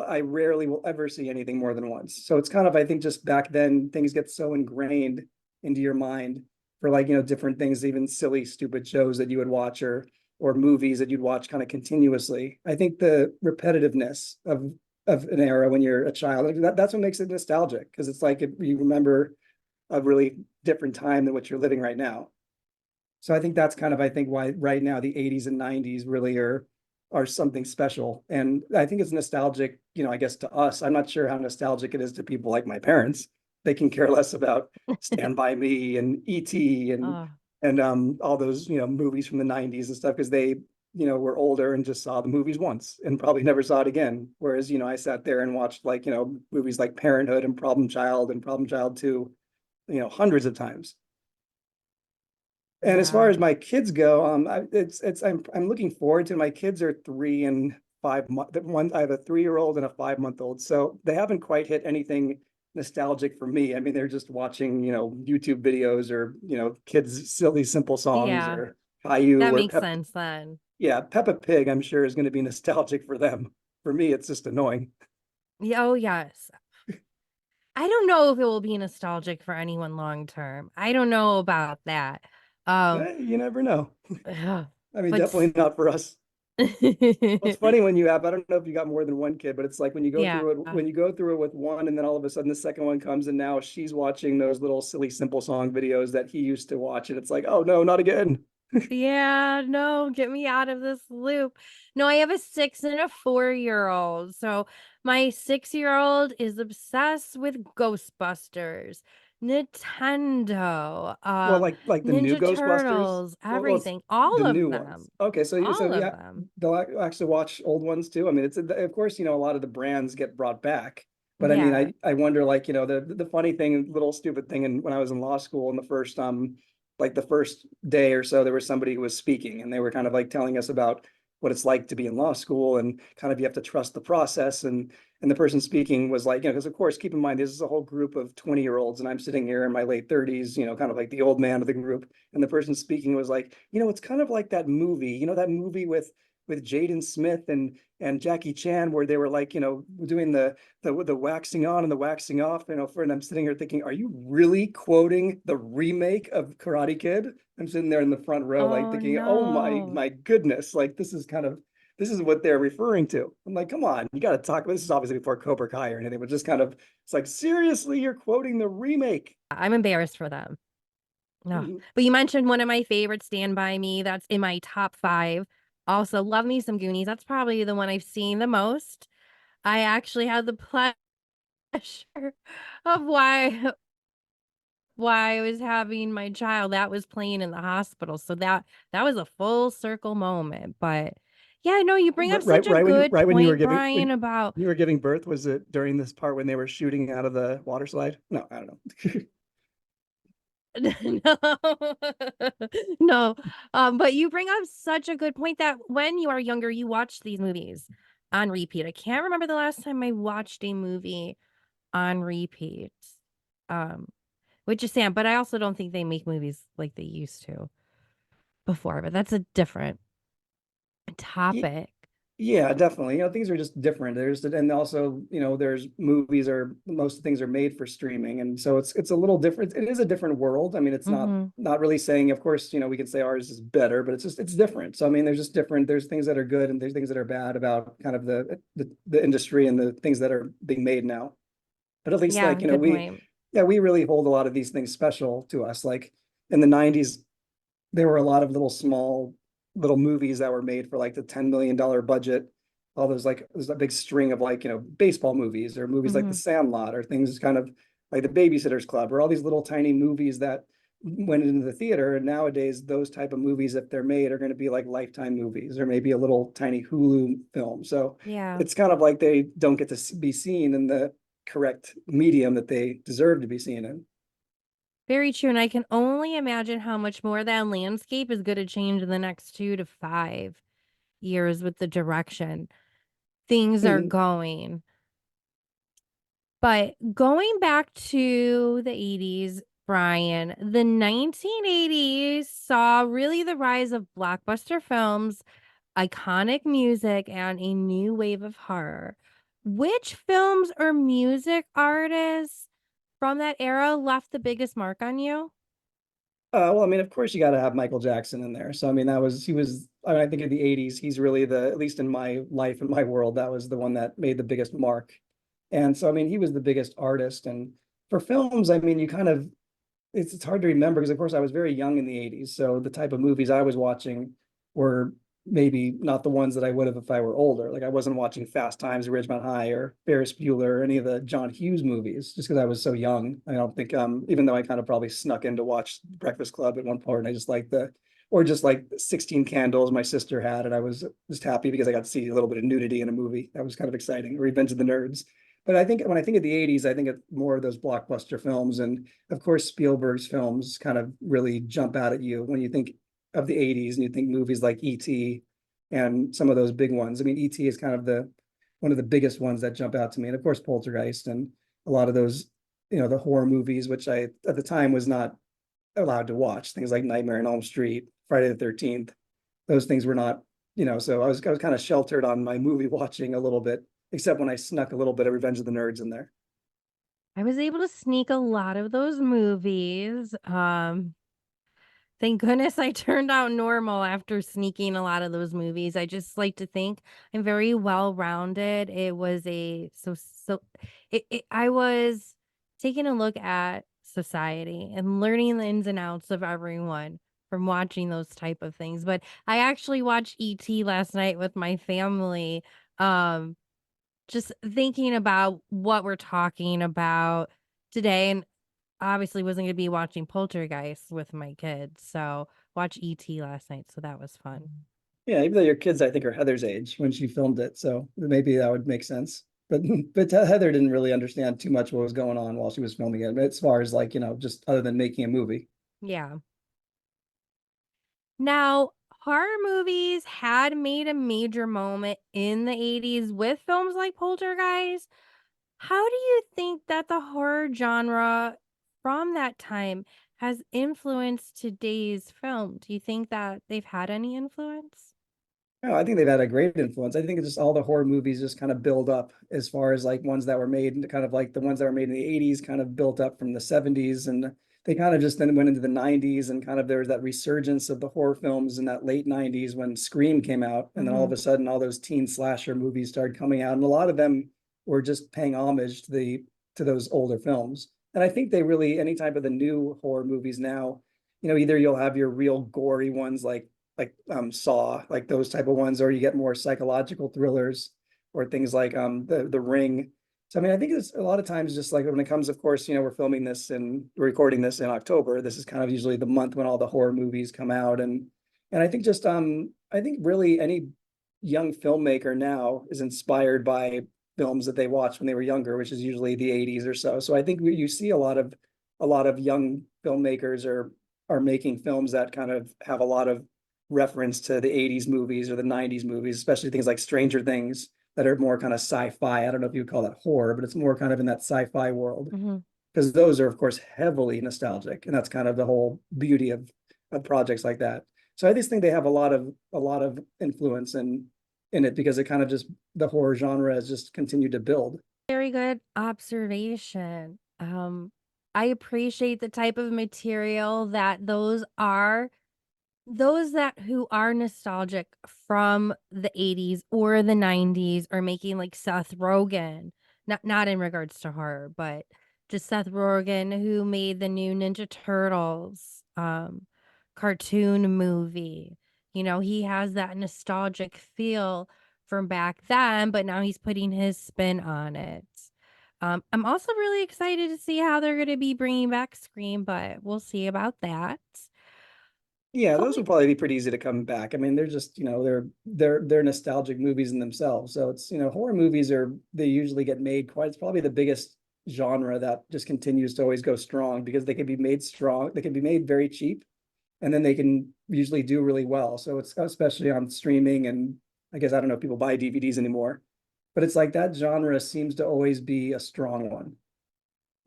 I rarely will ever see anything more than once. So it's kind of, I think just back then, things get so ingrained into your mind for like, different things, even silly, stupid shows that you would watch or movies that you'd watch kind of continuously. I think the repetitiveness of an era when you're a child, that's what makes it nostalgic, because it's like you remember a really different time than what you're living right now. So I think that's kind of, I think, why right now the 80s and 90s really are something special. And I think it's nostalgic, I guess to us. I'm not sure how nostalgic it is to people like my parents. They can care less about Stand By Me and E.T. Oh, and all those, movies from the 90s and stuff, because they, were older and just saw the movies once and probably never saw it again. Whereas, I sat there and watched like, movies like Parenthood and Problem Child 2, hundreds of times. And as far yeah. as my kids go, I'm looking forward to. My kids are 3 and 5 months. I have a 3-year-old and a 5-month-old, so they haven't quite hit anything nostalgic for me. I mean, they're just watching, YouTube videos or kids silly simple songs Yeah. or Caillou That or makes sense then. Yeah, Peppa Pig. I'm sure is going to be nostalgic for them. For me, it's just annoying. Yeah, oh yes. I don't know if it will be nostalgic for anyone long term. I don't know about that. Um, You never know. I mean, but definitely not for us. Well, it's funny when I don't know if you got more than one kid, but it's like yeah. when you go through it with one, and then all of a sudden the second one comes, and now she's watching those little silly simple song videos that he used to watch, and it's like, oh no, not again. Yeah, no, get me out of this loop. No, I have a 6 and a 4-year-old. So my 6-year-old is obsessed with Ghostbusters, Nintendo, Well, like the new Ninja Ghostbusters. Turtles, Well, it's everything, the all of new ones. them. Okay, so All of yeah, them. they'll actually watch old ones too. I mean, it's of course, a lot of the brands get brought back, but I mean, Yeah. I wonder, like, the funny thing, little stupid thing, and when I was in law school in the first day or so, there was somebody who was speaking, and they were kind of like telling us about what it's like to be in law school, and kind of you have to trust the process. And the person speaking was like, because of course, keep in mind, this is a whole group of 20-year-olds, and I'm sitting here in my late 30s, kind of like the old man of the group. And the person speaking was like, it's kind of like that movie, that movie with Jaden Smith and Jackie Chan, where they were like, doing the waxing on and the waxing off, and I'm sitting here thinking, are you really quoting the remake of Karate Kid? I'm sitting there in the front row, like Oh thinking, oh no. my goodness, like this is what they're referring to. I'm like, come on, you got to talk. This is obviously before Cobra Kai or anything, but just kind of, it's like, seriously, you're quoting the remake. I'm embarrassed for them. No. Mhm. But you mentioned one of my favorites, Stand By Me. That's in my top 5. Also, love me some Goonies. That's probably the one I've seen the most. I actually had the pleasure of while I was having my child. That was playing in the hospital. So that was a full circle moment. But yeah, no, you bring up such a good Right when you were point, giving Brian, about when you were giving birth, was it during this part when they were shooting out of the water slide? No, I don't know. no. No. But you bring up such a good point that when you are younger, you watch these movies on repeat. I can't remember the last time I watched a movie on repeat. Um, which is sad, but I also don't think they make movies like they used to before, but that's a different Ye- topic. Yeah, definitely. Things are just different. And also, there's movies or most things are made for streaming. And so it's a little different. It is a different world. I mean, it's Mm-hmm. not really saying, of course, we can say ours is better, but it's different. So I mean, there's just different, there's things that are good and there's things that are bad about kind of the industry and the things that are being made now. But at least Yeah, like, good point. we really hold a lot of these things special to us. Like in the 90s, there were a lot of little movies that were made for like the $10 million budget. All those like there's a big string of like, baseball movies or movies like The Mm-hmm. Sandlot or things kind of like The Babysitter's Club or all these little tiny movies that went into the theater. And nowadays, those type of movies, if they're made, are going to be like Lifetime movies or maybe a little tiny Hulu film. So Yeah, it's kind of like they don't get to be seen in the correct medium that they deserve to be seen in. very true. And I can only imagine how much more that landscape is going to change in the next 2 to 5 years with the direction things are Mhm. going. But going back to the 80s, Brian, the 1980s saw really the rise of blockbuster films, iconic music, and a new wave of horror. Which films or music artists from that era left the biggest mark on you? Well, I mean, of course, you got to have Michael Jackson in there. So, I mean, he was, I mean, I think in the 80s, he's really at least in my life and my world, that was the one that made the biggest mark. And so, I mean, he was the biggest artist. And for films, I mean, it's hard to remember because, of course, I was very young in the 80s. So the type of movies I was watching were maybe not the ones that I would have if I were older. Like I wasn't watching Fast Times at Ridgemont High or Ferris Bueller or any of the John Hughes movies just because I was so young. I don't think, even though I kind of probably snuck in to watch Breakfast Club at one point, and I just like or just like 16 Candles my sister had. And I was just happy because I got to see a little bit of nudity in a movie. That was kind of exciting. Revenge of the Nerds. But I think when I think of the 80s, I think of more of those blockbuster films. And of course, Spielberg's films kind of really jump out at you when you think of the 80s and you think movies like E.T. and some of those big ones. I mean, E.T. is kind of one of the biggest ones that jump out to me. And of course, Poltergeist and a lot of those, the horror movies, which I at the time was not allowed to watch. Things like Nightmare on Elm Street, Friday the 13th. Those things were not, so I was kind of sheltered on my movie watching a little bit, except when I snuck a little bit of Revenge of the Nerds in there. I was able to sneak a lot of those movies. Thank goodness I turned out normal after sneaking a lot of those movies. I just like to think I'm very well rounded. It was I was taking a look at society and learning the ins and outs of everyone from watching those type of things. But I actually watched ET last night with my family. Um, just thinking about what we're talking about today, and obviously wasn't going to be watching Poltergeist with my kids, so watch ET last night, so that was fun. Yeah, even though your kids, I think, are Heather's age when she filmed it, so maybe that would make sense. But Heather didn't really understand too much what was going on while she was filming it, as far as like, just other than making a movie. Yeah. Now, horror movies had made a major moment in the 80s with films like Poltergeist. How do you think that the horror genre from that time has influenced today's film? Do you think that they've had any influence? No, I think they've had a great influence. I think it's just all the horror movies just kind of build up as far as like ones that were made, kind of like the ones that were made in the 80s, kind of built up from the 70s. And they kind of just then went into the 90s and kind of there was that resurgence of the horror films in that late 90s when Scream came out. And then all of a sudden, all those teen slasher movies started coming out. And a lot of them were just paying homage to those older films. And I think they really, any type of the new horror movies now, either you'll have your real gory ones like Saw, like those type of ones, or you get more psychological thrillers or things like the Ring. So, I mean, I think it's a lot of times just like when it comes, of course, we're filming this and we're recording this in October. This is kind of usually the month when all the horror movies come out. And I think just, I think really any young filmmaker now is inspired by films that they watched when they were younger, which is usually the 80s or so. So I think you see a lot of young filmmakers are making films that kind of have a lot of reference to the 80s movies or the 90s movies, especially things like Stranger Things that are more kind of sci-fi. I don't know if you would call that horror, but it's more kind of in that sci-fi world. Mm-hmm. Because those are, of course, heavily nostalgic. And that's kind of the whole beauty of projects like that. So I just think they have a lot of influence in it because it kind of just the horror genre has just continued to build. Very good observation. I appreciate the type of material that those that who are nostalgic from the 80s or the 90s are making, like Seth Rogen, not in regards to horror, but just Seth Rogen, who made the new Ninja Turtles cartoon movie. He has that nostalgic feel from back then, but now he's putting his spin on it. I'm also really excited to see how they're going to be bringing back Scream, but we'll see about that. Yeah, But those would probably be pretty easy to come back. I mean, they're just, they're nostalgic movies in themselves. So it's, horror movies they usually get made quite, it's probably the biggest genre that just continues to always go strong because they can be made strong, they can be made very cheap, and then they can usually do really well. So it's especially on streaming, and I guess I don't know if people buy DVDs anymore, but it's like that genre seems to always be a strong one.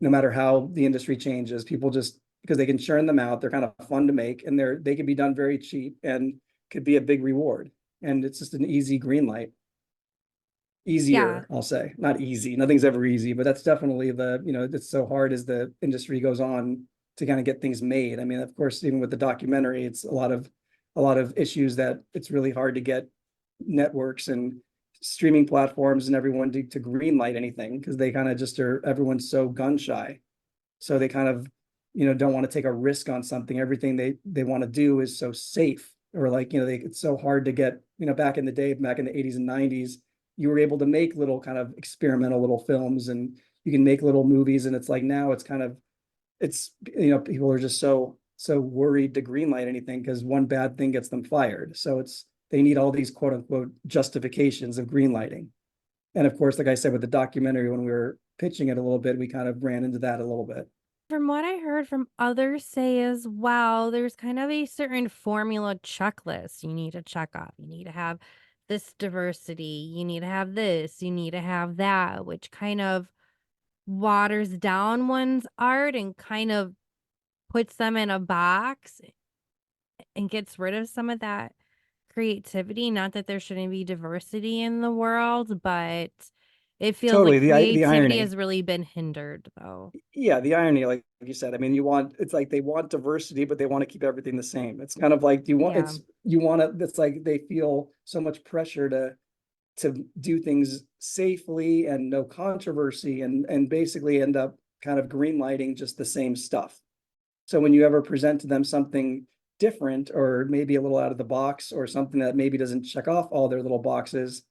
No matter how the industry changes, people just because they can churn them out, they're kind of fun to make, and they can be done very cheap and could be a big reward. And it's just an easy green light. yeah, Easier, I'll say. Not easy. Nothing's ever easy, but that's definitely it's so hard as the industry goes on to kind of get things made. I mean, of course, even with the documentary, it's a lot of issues that it's really hard to get networks and streaming platforms and everyone to green light anything because they kind of just everyone's so gun shy. So they kind of don't want to take a risk on something. Everything they want to do is so safe, or like it's so hard to get. Back in the day, back in the 80s and 90s, you were able to make little kind of experimental little films, and you can make little movies. And it's like now it's kind of people are just so worried to greenlight anything because one bad thing gets them fired. So they need all these quote unquote justifications of greenlighting. And of course, like I said with the documentary, when we were pitching it a little bit, we kind of ran into that a little bit. from what I heard from others say as well, there's kind of a certain formula checklist you need to check off. You need to have this diversity, you need to have this, you need to have that, which kind of waters down one's art and kind of puts them in a box and gets rid of some of that creativity. Not that there shouldn't be diversity in the world, but it feels Totally, like the creativity irony. has really been hindered, though. Yeah, the irony, like you said, I mean, it's like they want diversity, but they want to keep everything the same. It's kind of like Yeah, it's like they feel so much pressure to do things safely and no controversy and basically end up kind of greenlighting just the same stuff. So when you ever present to them something different or maybe a little out of the box or something that maybe doesn't check off all their little boxes,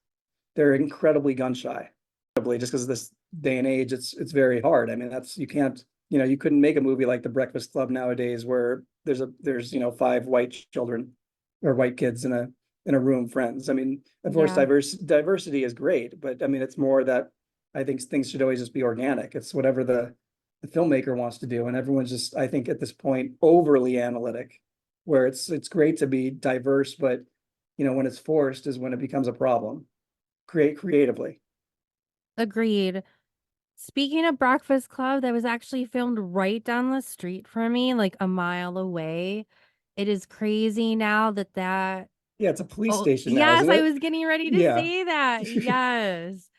they're incredibly gun shy. Just because this day and age, it's very hard. I mean, you can't, you couldn't make a movie like The Breakfast Club nowadays where there's 5 white children or white kids in a room, friends. I mean, of course, yeah. diversity is great, but I mean, it's more that I think things should always just be organic. It's whatever the filmmaker wants to do, and everyone's just, I think, at this point, overly analytic, where it's great to be diverse, but when it's forced is when it becomes a problem. Create creatively. Agreed. Speaking of Breakfast Club, that was actually filmed right down the street from me, like a mile away. It is crazy now that Yeah, it's a police oh, station now, yes, isn't I it? was getting ready to Yeah. say that. Yes.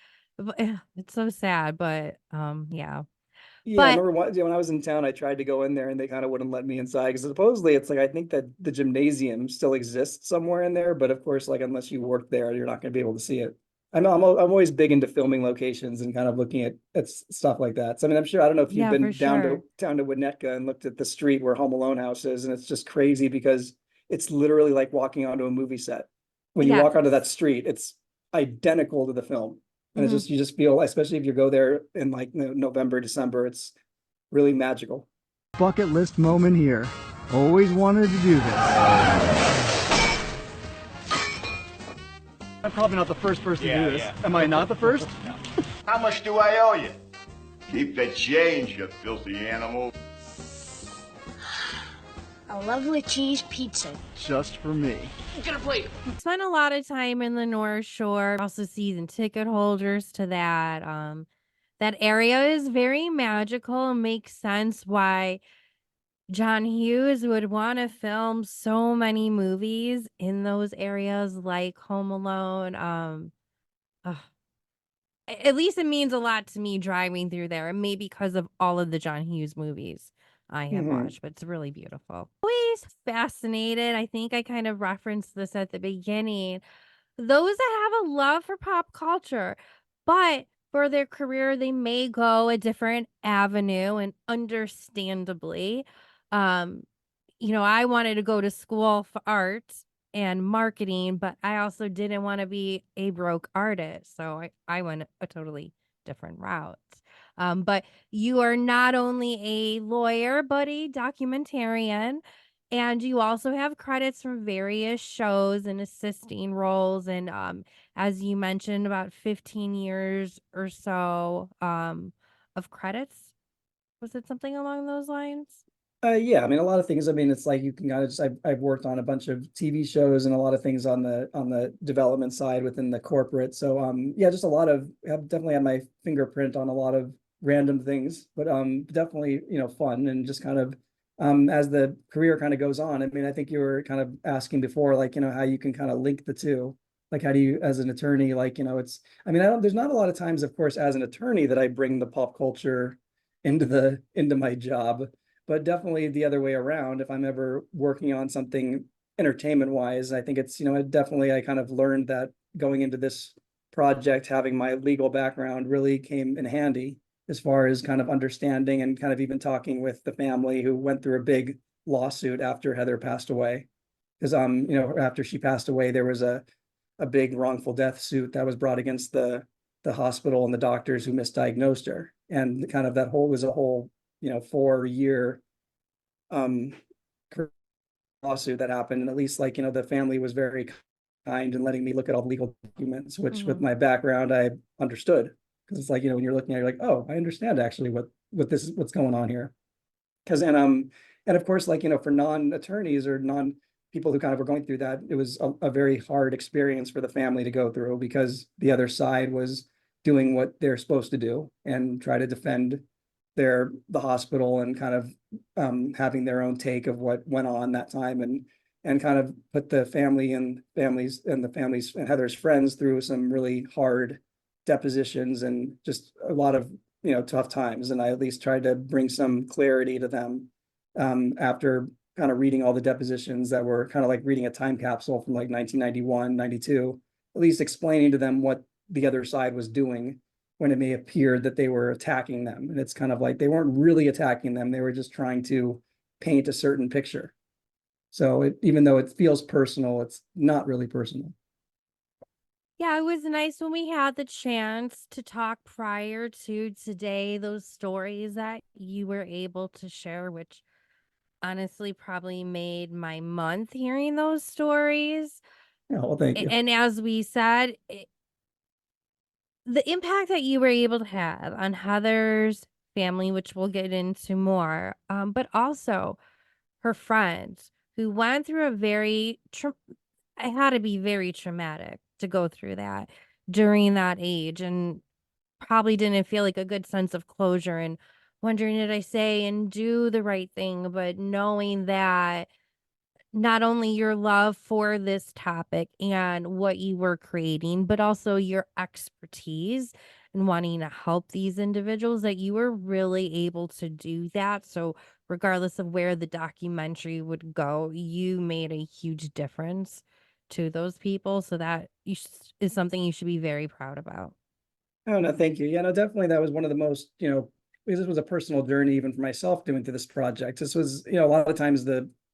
It's so sad, but yeah. Yeah, I But remember when I was in town, I tried to go in there and they kind of wouldn't let me inside because supposedly it's like I think that the gymnasium still exists somewhere in there, but of course, like unless you work there, you're not going to be able to see it. I know I'm always big into filming locations and kind of looking at stuff like that. So I mean, I'm sure I don't know if you've yeah, for been sure. down to Winnetka and looked at the street where Home Alone house is, and it's just crazy because it's literally like walking onto a movie set. When you walk onto that Yes. street, it's identical to the film. And it's just, you just feel, especially if you go there in like November, December, it's really magical. Bucket list moment here. Always wanted to do this. I'm probably not the first person to do this. Yeah. Am I not the first? No. How much do I owe you? Keep the change, you filthy animal. A lovely cheese pizza. Just for me. Get a plate. Spent a lot of time in the North Shore, also season ticket holders to that. That area is very magical and makes sense why John Hughes would want to film so many movies in those areas like Home Alone. At least it means a lot to me driving through there, and maybe because of all of the John Hughes movies I have watched, but it's really beautiful. Always fascinated. I think I kind of referenced this at the beginning. Those that have a love for pop culture, but for their career, they may go a different avenue, and understandably, I wanted to go to school for arts and marketing, but I also didn't want to be a broke artist. So I went a totally different route. But you are not only a lawyer, but a documentarian. And you also have credits from various shows and assisting roles. And as you mentioned, about 15 years or so of credits. Was it something along those lines? Yeah, I mean, a lot of things. I mean, it's like you can kind of just, I've worked on a bunch of TV shows and a lot of things on the development side within the corporate. So yeah, just a lot of, I've definitely had my fingerprint on a lot of random things, but definitely, fun and just kind of as the career kind of goes on. I mean, I think you were kind of asking before, like, how you can kind of link the two. Like, how do you, as an attorney, like, it's, I mean, there's not a lot of times, of course, as an attorney that I bring the pop culture into my job. But definitely the other way around, if I'm ever working on something entertainment wise, I think it's, definitely I kind of learned that going into this project, having my legal background really came in handy as far as kind of understanding and kind of even talking with the family who went through a big lawsuit after Heather passed away. Because, after she passed away, there was a big wrongful death suit that was brought against the hospital and the doctors who misdiagnosed her. And kind of that was a whole 4-year lawsuit that happened. And at least the family was very kind in letting me look at all the legal documents, which with my background, I understood. Because it's like, when you're looking at it, you're like, oh, I understand actually what's going on here. Because, and of course, for non-attorneys or people who kind of were going through that, it was a very hard experience for the family to go through, because the other side was doing what they're supposed to do and try to defend the hospital and kind of having their own take of what went on that time, and kind of put the family and the families and Heather's friends through some really hard depositions and just a lot of tough times. And I at least tried to bring some clarity to them after kind of reading all the depositions that were kind of like reading a time capsule from like 1991, 92, at least explaining to them what the other side was doing when it may appear that they were attacking them. And it's kind of like they weren't really attacking them. They were just trying to paint a certain picture. So even though it feels personal, it's not really personal. Yeah, it was nice when we had the chance to talk prior to today, those stories that you were able to share, which honestly probably made my month hearing those stories. Oh, well, thank you. And as we said, the impact that you were able to have on Heather's family, which we'll get into more, but also her friends who went through it had to be very traumatic to go through that during that age, and probably didn't feel like a good sense of closure and wondering, did I say and do the right thing? But knowing that not only your love for this topic and what you were creating, but also your expertise and wanting to help these individuals, that you were really able to do that. So regardless of where the documentary would go, you made a huge difference to those people. So that is something you should be very proud about. Oh, no, thank you. Yeah, no, definitely. That was one of the most, because this was a personal journey, even for myself doing through this project. This was, a lot of times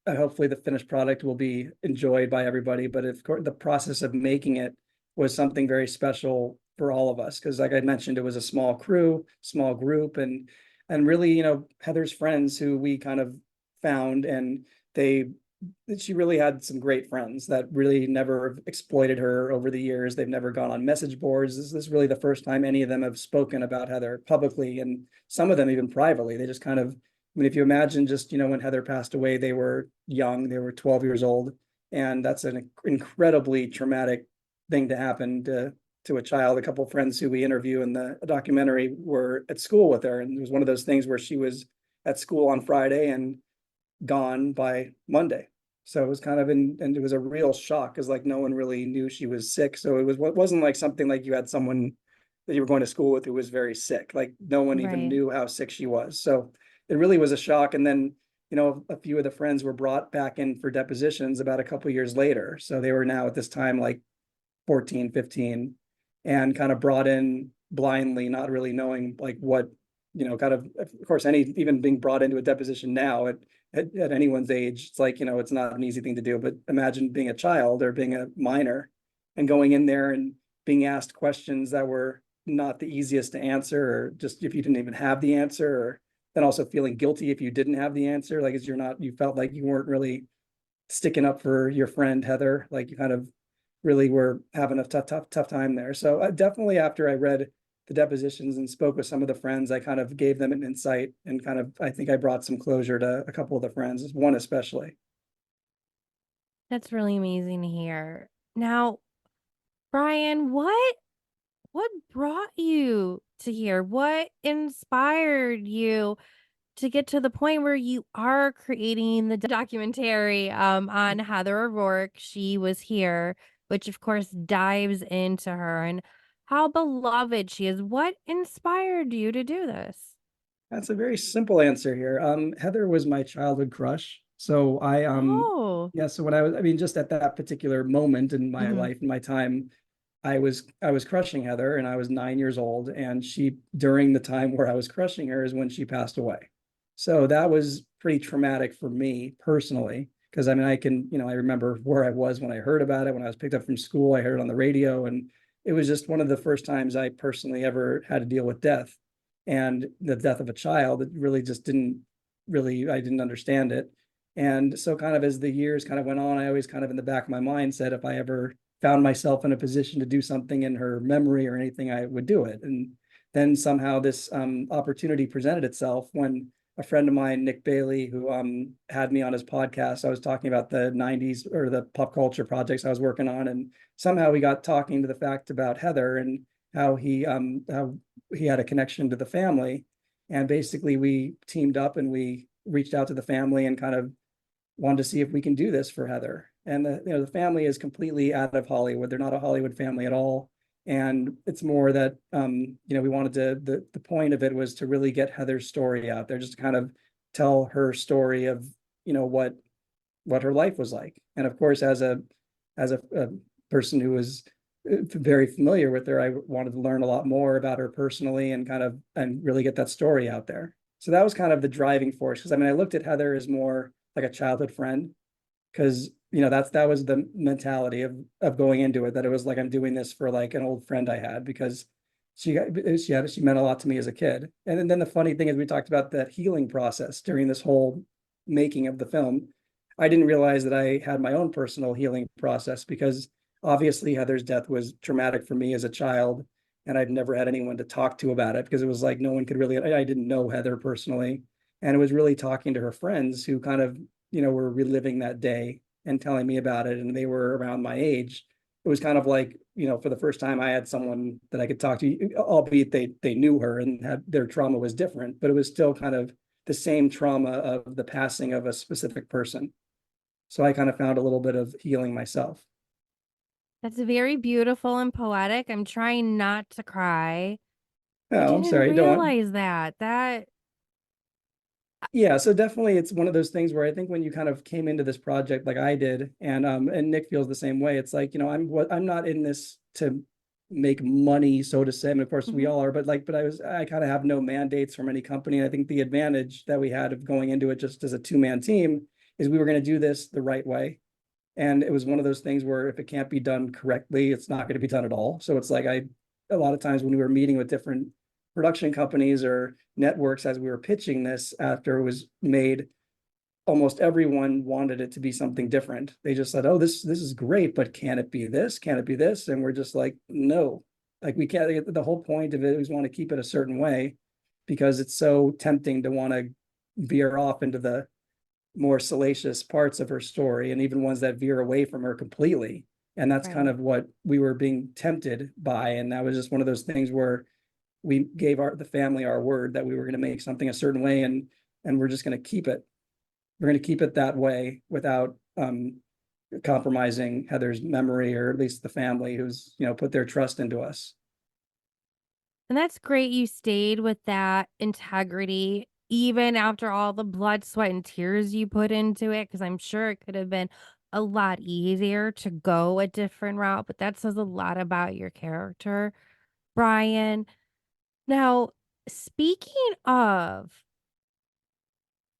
hopefully the finished product will be enjoyed by everybody, but of course the process of making it was something very special for all of us. Cause like I mentioned, it was a small crew, small group, and really, you know, Heather's friends who we kind of found, and she really had some great friends that really never exploited her over the years. They've never gone on message boards. This is really the first time any of them have spoken about Heather publicly, and some of them even privately. They just kind of, I mean, if you imagine just, you know, when Heather passed away, they were young, they were 12 years old. And that's an incredibly traumatic thing to happen to a child. A couple of friends who we interview in the documentary were at school with her. And it was one of those things where she was at school on Friday and gone by Monday. So it was kind of and it was a real shock because like no one really knew she was sick. So it wasn't like something like you had someone that you were going to school with who was very sick. Like no one even knew how sick she was. So it really was a shock. And then, you know, a few of the friends were brought back in for depositions about a couple of years later. So they were now at this time like 14, 15, and kind of brought in blindly, not really knowing like what, you know, kind of course, even being brought into a deposition now at anyone's age, it's like, you know, it's not an easy thing to do, but imagine being a child or being a minor and going in there and being asked questions that were not the easiest to answer, or just if you didn't even have the answer, or then also feeling guilty if you didn't have the answer, like you felt like you weren't really sticking up for your friend Heather, like you kind of really were having a tough time there. So definitely after I read the depositions and spoke with some of the friends, I kind of gave them an insight and kind of, I think I brought some closure to a couple of the friends, one especially. That's really amazing to hear. Now, Brian, what brought you to here? What inspired you to get to the point where you are creating the documentary on Heather O'Rourke, She Was Here, which of course dives into her and how beloved she is? What inspired you to do this? That's a very simple answer here. Heather was my childhood crush. So yeah, so when I mean, just at that particular moment in my life, in my time, I was crushing Heather, and I was 9 years old, and she, during the time where I was crushing her, is when she passed away. So that was pretty traumatic for me personally, because I mean, I remember where I was when I heard about it. When I was picked up from school, I heard it on the radio, and it was just one of the first times I personally ever had to deal with death, and the death of a child. It really just I didn't understand it. And so kind of as the years kind of went on, I always kind of in the back of my mind said, if I ever found myself in a position to do something in her memory or anything, I would do it. And then somehow this opportunity presented itself when a friend of mine, Nick Bailey, who had me on his podcast. I was talking about the 90s or the pop culture projects I was working on. And somehow we got talking to the fact about Heather and how he had a connection to the family. And basically we teamed up and we reached out to the family and kind of wanted to see if we can do this for Heather. And the family is completely out of Hollywood. They're not a Hollywood family at all. And it's more that, we wanted the point of it was to really get Heather's story out there, just to kind of tell her story of, what her life was like. And of course, as a person who was very familiar with her, I wanted to learn a lot more about her personally and really get that story out there. So that was kind of the driving force. Because I mean, I looked at Heather as more like a childhood friend, because that was the mentality of going into it, that it was like, I'm doing this for like an old friend I had, because she meant a lot to me as a kid. And then the funny thing is, we talked about that healing process during this whole making of the film. I didn't realize that I had my own personal healing process, because obviously Heather's death was traumatic for me as a child, and I've never had anyone to talk to about it, because it was like no one could really, I didn't know Heather personally. And it was really talking to her friends who kind of, were reliving that day and telling me about it, and they were around my age. It was kind of like, for the first time I had someone that I could talk to, albeit they knew her and their trauma was different, but it was still kind of the same trauma of the passing of a specific person. So I kind of found a little bit of healing myself. That's very beautiful and poetic. I'm trying not to cry. Oh, I'm sorry. I didn't realize that. Yeah, so definitely it's one of those things where I think when you kind of came into this project like I did, and Nick feels the same way. It's like, I'm not in this to make money, so to say. I mean, of course we all are, but I kind of have no mandates from any company. And I think the advantage that we had of going into it just as a two-man team is we were going to do this the right way. And it was one of those things where if it can't be done correctly, it's not going to be done at all. So it's like a lot of times when we were meeting with different production companies or networks as we were pitching this after it was made, almost everyone wanted it to be something different. They just said, oh, this is great, but can it be this? Can it be this? And we're just like, no, like we can't. The whole point of it is we want to keep it a certain way because it's so tempting to want to veer off into the more salacious parts of her story, and even ones that veer away from her completely. And that's kind of what we were being tempted by. And that was just one of those things where we gave the family our word that we were going to make something a certain way, and we're just going to keep it. We're going to keep it that way without compromising Heather's memory, or at least the family who's, put their trust into us. And that's great you stayed with that integrity, even after all the blood, sweat, and tears you put into it, because I'm sure it could have been a lot easier to go a different route, but that says a lot about your character, Brian. Now, speaking of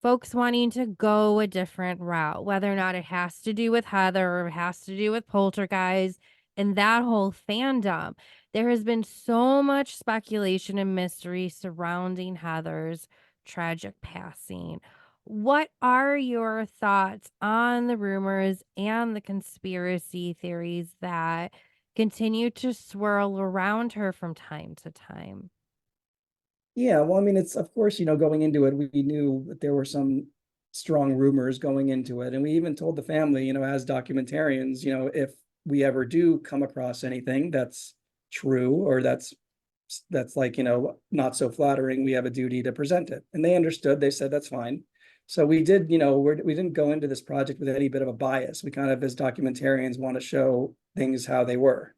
folks wanting to go a different route, whether or not it has to do with Heather or it has to do with Poltergeist and that whole fandom, there has been so much speculation and mystery surrounding Heather's tragic passing. What are your thoughts on the rumors and the conspiracy theories that continue to swirl around her from time to time? Yeah, well, I mean, it's, of course, going into it, we knew that there were some strong rumors going into it. And we even told the family, as documentarians, if we ever do come across anything that's true or that's like, not so flattering, we have a duty to present it. And they understood. They said, that's fine. So we did, we didn't go into this project with any bit of a bias. We kind of, as documentarians, want to show things how they were.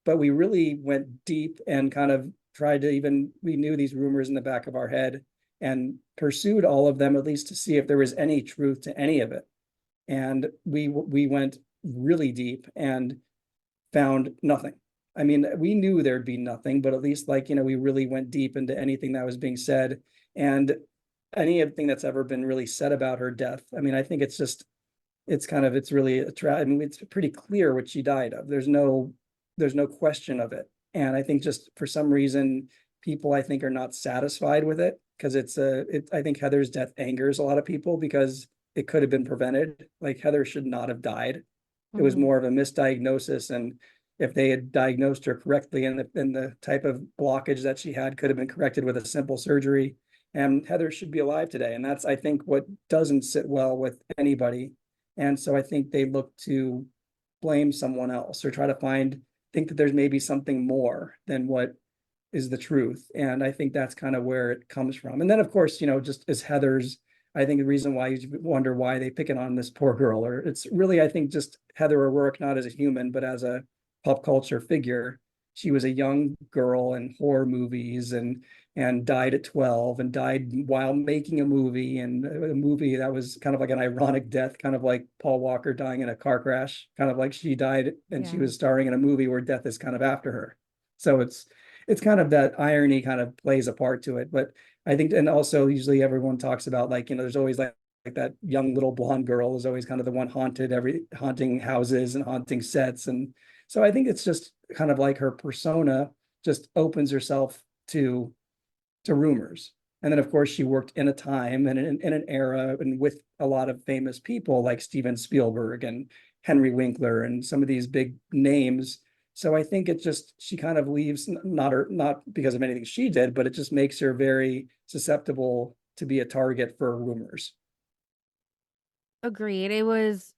But we really went deep and kind of tried to we knew these rumors in the back of our head and pursued all of them, at least to see if there was any truth to any of it. And we went really deep and found nothing. I mean, we knew there'd be nothing, but at least we really went deep into anything that was being said and anything that's ever been really said about her death. I mean, I think it's really I mean, it's pretty clear what she died of. There's no question of it. And I think just for some reason, people, I think, are not satisfied with it because I think Heather's death angers a lot of people because it could have been prevented. Like, Heather should not have died. It was more of a misdiagnosis. And if they had diagnosed her correctly and the type of blockage that she had could have been corrected with a simple surgery, and Heather should be alive today. And that's, I think, what doesn't sit well with anybody. And so I think they look to blame someone else or try to think that there's maybe something more than what is the truth. And I think that's kind of where it comes from. And then, of course, just as Heather's, I think the reason why you wonder why they pick it on this poor girl, or it's really, I think, just Heather O'Rourke, not as a human, but as a pop culture figure. She was a young girl in horror movies and died at 12 and died while making a movie, and a movie that was kind of like an ironic death, kind of like Paul Walker dying in a car crash, kind of like she died and she was starring in a movie where death is kind of after her. So it's kind of that irony kind of plays a part to it. But I think, and also usually everyone talks about there's always like that young little blonde girl is always kind of the one haunting houses and haunting sets. And so I think it's just kind of like her persona just opens herself to rumors. And then, of course, she worked in a time and in an era and with a lot of famous people like Steven Spielberg and Henry Winkler and some of these big names. So I think she kind of leaves, not because of anything she did, but it just makes her very susceptible to be a target for rumors. Agreed. It was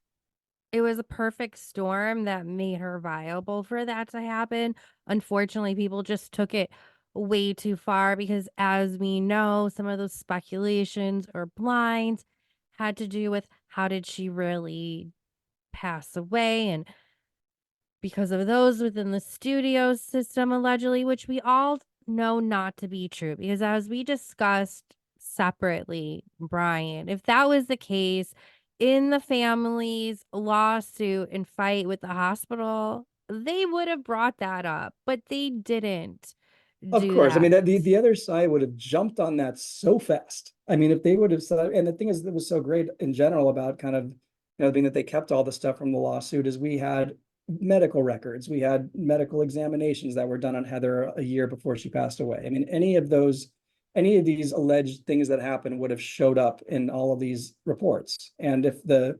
a perfect storm that made her viable for that to happen. Unfortunately, people just took it way too far because, as we know, some of those speculations or blinds had to do with how did she really pass away, and because of those within the studio system, allegedly, which we all know not to be true, because as we discussed separately, Brian, if that was the case in the family's lawsuit and fight with the hospital, they would have brought that up, but they didn't. Of course. I mean, the other side would have jumped on that so fast. I mean, if they would have said, and the thing is that was so great in general about kind of, being that they kept all the stuff from the lawsuit, is we had medical records. We had medical examinations that were done on Heather a year before she passed away. I mean, any of these alleged things that happened would have showed up in all of these reports. And if the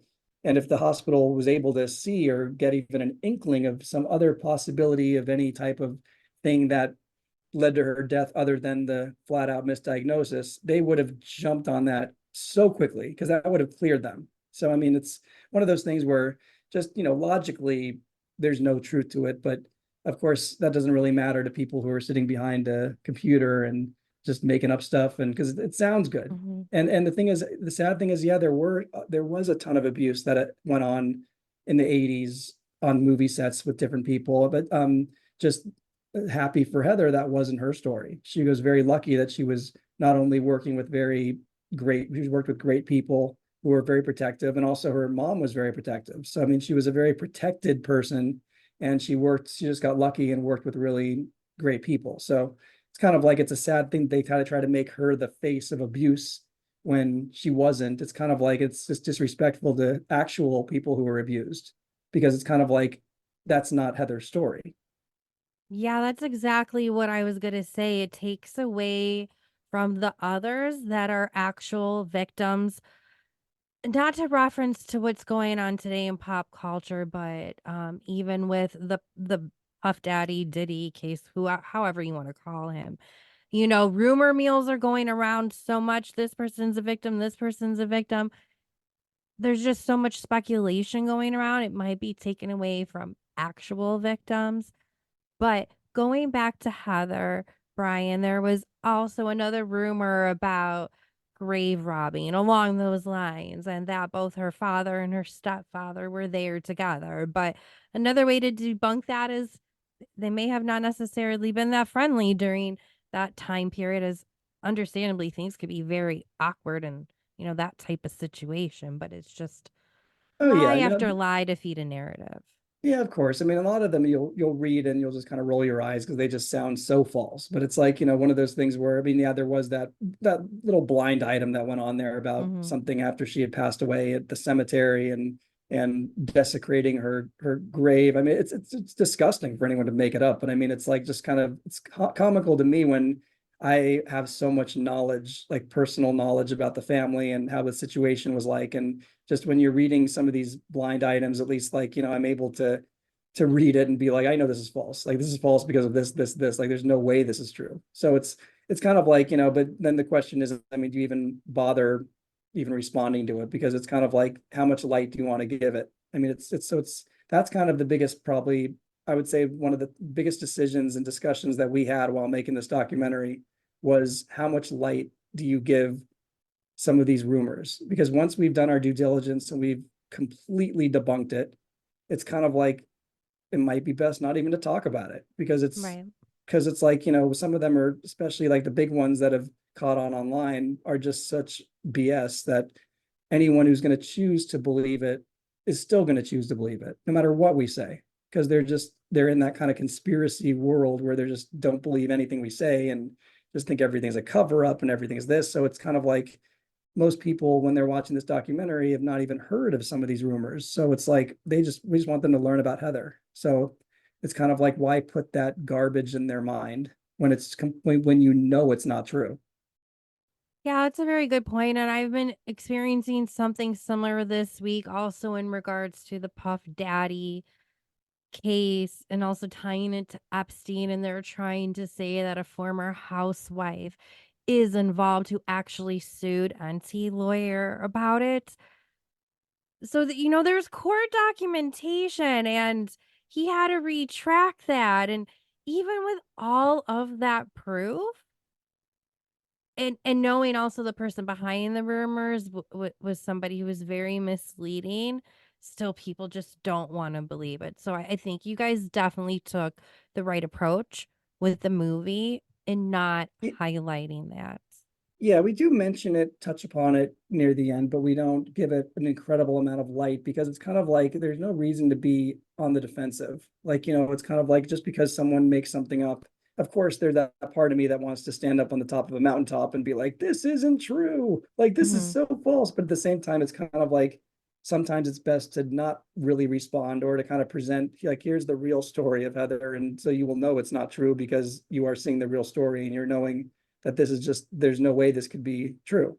hospital was able to see or get even an inkling of some other possibility of any type of thing that led to her death other than the flat out misdiagnosis, they would have jumped on that so quickly because that would have cleared them. So, I mean, it's one of those things where just, logically, there's no truth to it. But of course, that doesn't really matter to people who are sitting behind a computer and just making up stuff, and because it sounds good. Mm-hmm. And the sad thing is, yeah, there was a ton of abuse that went on in the 80s on movie sets with different people, but just happy for Heather that wasn't her story. She was very lucky that she was not only working with she worked with great people who were very protective, and also her mom was very protective. So I mean, she was a very protected person, and she just got lucky and worked with really great people. So it's kind of like, it's a sad thing they kind of try to make her the face of abuse when she wasn't. It's kind of like, it's just disrespectful to actual people who were abused, because it's kind of like, that's not Heather's story. Yeah, that's exactly what I was going to say. It takes away from the others that are actual victims. Not to reference to what's going on today in pop culture, but even with the Puff Daddy Diddy case, however you want to call him, rumor mills are going around so much. This person's a victim. This person's a victim. There's just so much speculation going around. It might be taken away from actual victims. But going back to Heather, Brian, there was also another rumor about grave robbing along those lines, and that both her father and her stepfather were there together. But another way to debunk that is they may have not necessarily been that friendly during that time period, as understandably things could be very awkward and, that type of situation. But it's just Oh yeah, lie after lie to feed a narrative. Yeah, of course. I mean, a lot of them you'll read and you'll just kind of roll your eyes because they just sound so false. But it's like, one of those things where, I mean, yeah, there was that little blind item that went on there about something after she had passed away at the cemetery and desecrating her grave. I mean, it's disgusting for anyone to make it up. But I mean, it's like, just kind of, it's comical to me when I have so much knowledge, like personal knowledge about the family and how the situation was like. And just when you're reading some of these blind items, at least, like, I'm able to read it and be like, I know this is false. Like, this is false because of this. Like, there's no way this is true. So it's kind of like, but then the question is, I mean, do you even bother even responding to it? Because it's kind of like, how much light do you want to give it? I mean, that's kind of the biggest, probably, I would say, one of the biggest decisions and discussions that we had while making this documentary was, how much light do you give some of these rumors? Because once we've done our due diligence and we've completely debunked it, it's kind of like, it might be best not even to talk about it, because it's like, some of them are, especially like the big ones that have caught on online, are just such BS that anyone who's going to choose to believe it is still going to choose to believe it, no matter what we say, because they're in that kind of conspiracy world where they just don't believe anything we say and just think everything's a cover up and everything's this. So it's kind of like, most people, when they're watching this documentary, have not even heard of some of these rumors. So it's like, we just want them to learn about Heather. So it's kind of like, why put that garbage in their mind when it's when it's not true? Yeah, that's a very good point. And I've been experiencing something similar this week, also in regards to the Puff Daddy case, and also tying it to Epstein. And they're trying to say that a former housewife is involved who actually sued Auntie Lawyer about it. So that, there's court documentation, and he had to retract that. And even with all of that proof, and knowing also the person behind the rumors was somebody who was very misleading, still people just don't want to believe it. So I think you guys definitely took the right approach with the movie and not highlighting that. Yeah, we do mention it, touch upon it near the end, but we don't give it an incredible amount of light, because it's kind of like, there's no reason to be on the defensive. Like, it's kind of like, just because someone makes something up, of course, there's that part of me that wants to stand up on the top of a mountaintop and be like, this isn't true. Like, this is so false. But at the same time, it's kind of like, sometimes it's best to not really respond, or to kind of present like, here's the real story of Heather. And so you will know it's not true because you are seeing the real story and you're knowing that this is just, there's no way this could be true.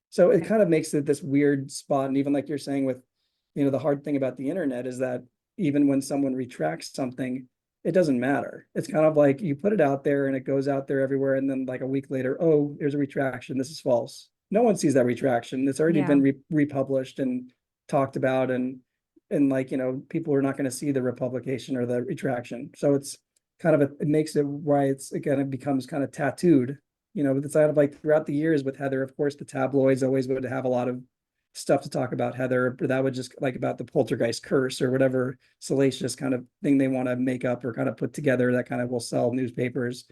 So it kind of makes it this weird spot. And even like you're saying with, the hard thing about the internet is that even when someone retracts something, it doesn't matter. It's kind of like you put it out there and it goes out there everywhere. And then like a week later, oh, there's a retraction. This is false. No one sees that retraction. It's already been republished and talked about. And like, people are not going to see the republication or the retraction. So it's kind of, it makes it why it kind of becomes kind of tattooed, it's kind of like throughout the years with Heather, of course, the tabloids always would have a lot of stuff to talk about Heather, but that would just like about the poltergeist curse or whatever salacious kind of thing they want to make up or kind of put together that kind of will sell newspapers.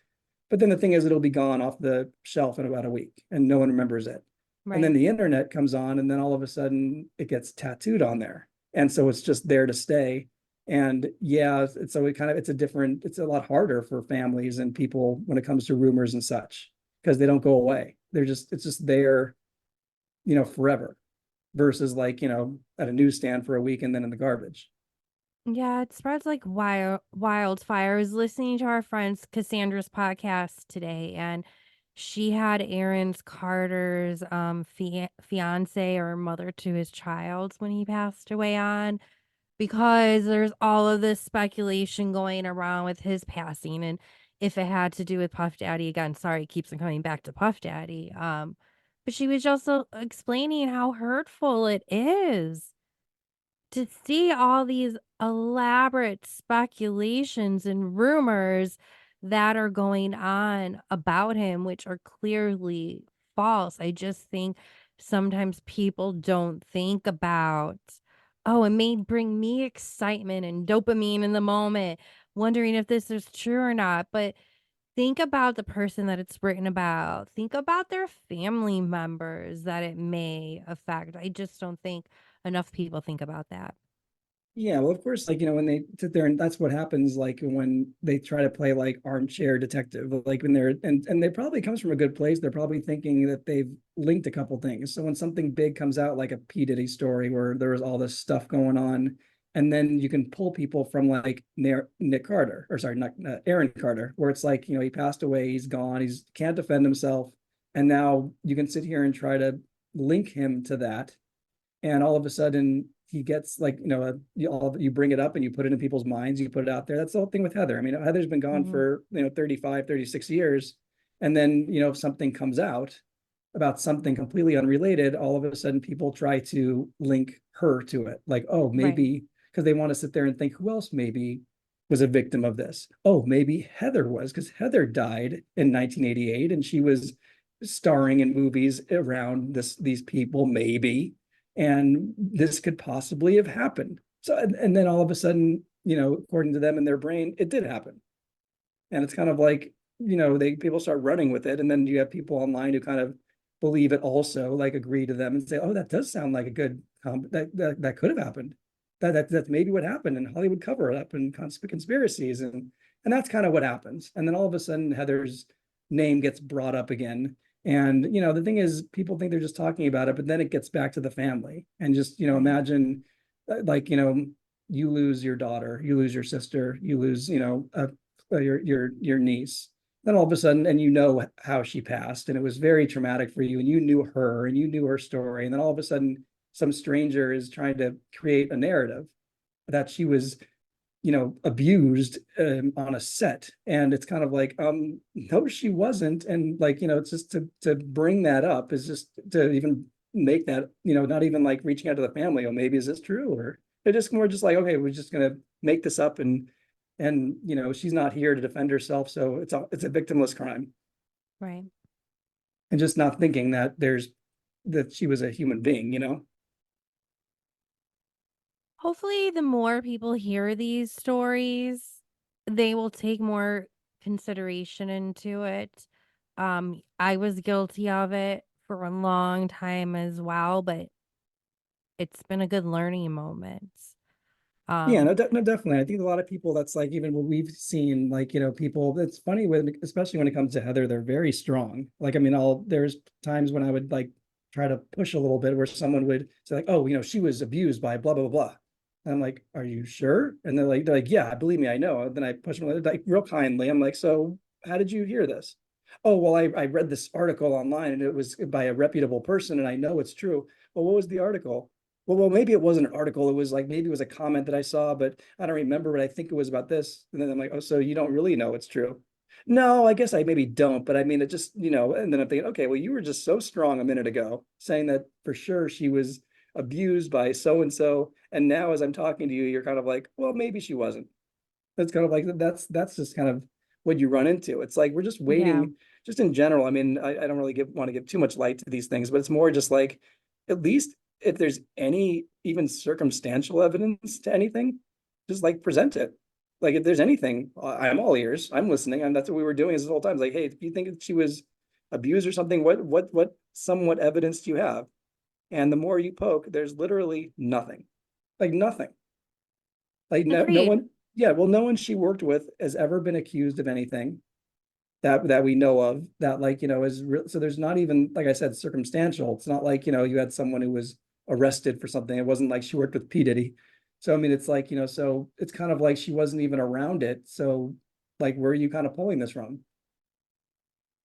But then the thing is, it'll be gone off the shelf in about a week and no one remembers it. Right. And then the internet comes on and then all of a sudden it gets tattooed on there. And so it's just there to stay. And so it's a lot harder for families and people when it comes to rumors and such, because they don't go away. It's just there, forever. Versus like, at a newsstand for a week and then in the garbage. Yeah, it spreads like wildfire. I was listening to our friend Cassandra's podcast today, and she had Aaron Carter's fiance or mother to his child when he passed away on, because there's all of this speculation going around with his passing and if it had to do with Puff Daddy. Again, sorry, it keeps on coming back to Puff Daddy. But she was also explaining how hurtful it is to see all these elaborate speculations and rumors that are going on about him, which are clearly false. I just think sometimes people don't think about, oh, it may bring me excitement and dopamine in the moment, wondering if this is true or not. But think about the person that it's written about. Think about their family members that it may affect. I just don't think enough people think about that. Yeah, well, of course, like, when they sit there and that's what happens, like when they try to play like armchair detective, like when and they probably comes from a good place. They're probably thinking that they've linked a couple things. So when something big comes out, like a P. Diddy story where there was all this stuff going on, and then you can pull people from like Nick Carter, or sorry, not Aaron Carter, where it's like, he passed away, he's gone, he's can't defend himself. And now you can sit here and try to link him to that. And all of a sudden he gets like, you bring it up and you put it in people's minds, you put it out there. That's the whole thing with Heather. I mean, Heather's been gone for, 35, 36 years. And then, if something comes out about something completely unrelated, all of a sudden people try to link her to it. Like, oh, maybe, because they want to sit there and think, who else maybe was a victim of this? Oh, maybe Heather was, because Heather died in 1988 and she was starring in movies around these people, maybe. And this could possibly have happened. So, and then all of a sudden, according to them in their brain, it did happen. And it's kind of like, people start running with it. And then you have people online who kind of believe it also, like agree to them and say, oh, that does sound like a good, that could have happened. That's maybe what happened, and Hollywood cover it up and conspiracies. And that's kind of what happens. And then all of a sudden Heather's name gets brought up again. And, the thing is, people think they're just talking about it, but then it gets back to the family. And just, imagine like, you lose your daughter, you lose your sister, you lose, your niece. Then all of a sudden, and how she passed, and it was very traumatic for you, and you knew her and you knew her story. And then all of a sudden, some stranger is trying to create a narrative that she was abused on a set. And it's kind of like, no, she wasn't. And like, it's just to bring that up is just to even make that, not even like reaching out to the family, oh, maybe is this true? Or they're just more just like, okay, we're just going to make this up, and she's not here to defend herself. So it's a victimless crime. Right. And just not thinking that that she was a human being, Hopefully, the more people hear these stories, they will take more consideration into it. I was guilty of it for a long time as well, but it's been a good learning moment. Yeah, no, definitely. I think a lot of people, that's like, even what we've seen, like, people, it's funny especially when it comes to Heather, they're very strong. Like, I mean, there's times when I would like try to push a little bit where someone would say like, oh, she was abused by blah, blah, blah, blah. And I'm like, are you sure? And they're like, yeah, believe me, I know. And then I push them like real kindly. I'm like, so how did you hear this? Oh, well, I read this article online and it was by a reputable person and I know it's true. Well, what was the article? Well, maybe it wasn't an article. It was like, maybe it was a comment that I saw, but I don't remember, but I think it was about this. And then I'm like, oh, so you don't really know it's true? No, I guess I maybe don't, but I mean, it just, and then I'm thinking, okay, well, you were just so strong a minute ago saying that for sure she was abused by so-and-so. And now as I'm talking to you, you're kind of like, well, maybe she wasn't. That's kind of like, that's just kind of what you run into. It's like, we're just waiting, just in general. I mean, I don't really want to give too much light to these things, but it's more just like, at least if there's any even circumstantial evidence to anything, just like present it. Like if there's anything, I'm all ears. I'm listening, and that's what we were doing this whole time. It's like, hey, if you think she was abused or something, what somewhat evidence do you have? And the more you poke, there's literally nothing, like nothing. Like no one, yeah, well, no one she worked with has ever been accused of anything that we know of that like is real. So there's not even, like I said, circumstantial. It's not like you had someone who was arrested for something. It wasn't like she worked with P. Diddy. So I mean, it's like so it's kind of like she wasn't even around it. So like, where are you kind of pulling this from?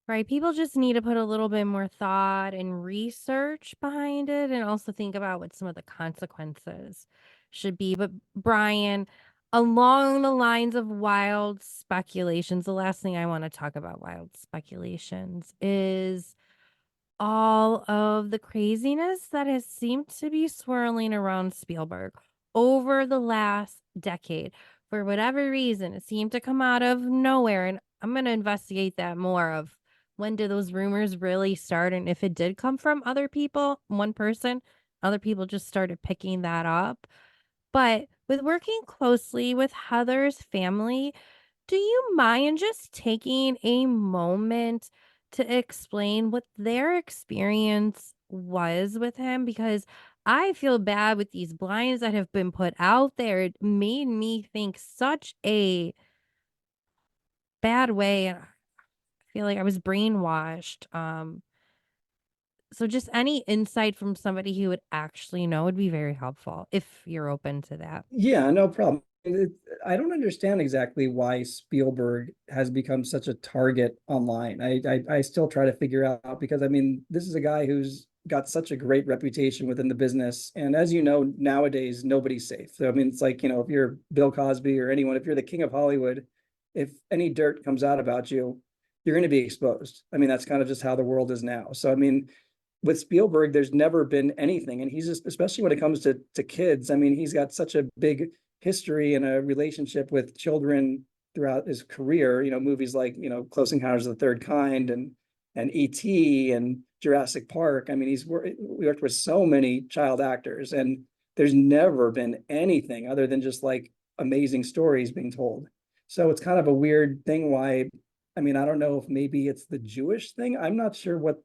Right. People just need to put a little bit more thought and research behind it and also think about what some of the consequences should be. But Brian, along the lines of wild speculations, the last thing I want to talk about wild speculations is all of the craziness that has seemed to be swirling around Spielberg over the last decade. For whatever reason, it seemed to come out of nowhere. And I'm going to investigate that more of when did those rumors really start? And if it did come from other people, one person, other people just started picking that up. But with working closely with Heather's family, do you mind just taking a moment to explain what their experience was with him? Because I feel bad with these blinds that have been put out there. It made me think such a bad way. And I feel like I was brainwashed. So just any insight from somebody who would actually know would be very helpful if you're open to that. Yeah, no problem. I don't understand exactly why Spielberg has become such a target online. I still try to figure out, because I mean, this is a guy who's got such a great reputation within the business. And as you know, nowadays, nobody's safe. So I mean, it's like, if you're Bill Cosby or anyone, if you're the king of Hollywood, if any dirt comes out about you, you're going to be exposed. I mean, that's kind of just how the world is now. So I mean, with Spielberg, there's never been anything. And he's just, especially when it comes to kids, I mean, he's got such a big history and a relationship with children throughout his career. Movies like, Close Encounters of the Third Kind and E.T. and Jurassic Park. I mean, we worked with so many child actors, and there's never been anything other than just like amazing stories being told. So it's kind of a weird thing why, I mean, I don't know if maybe it's the Jewish thing. I'm not sure what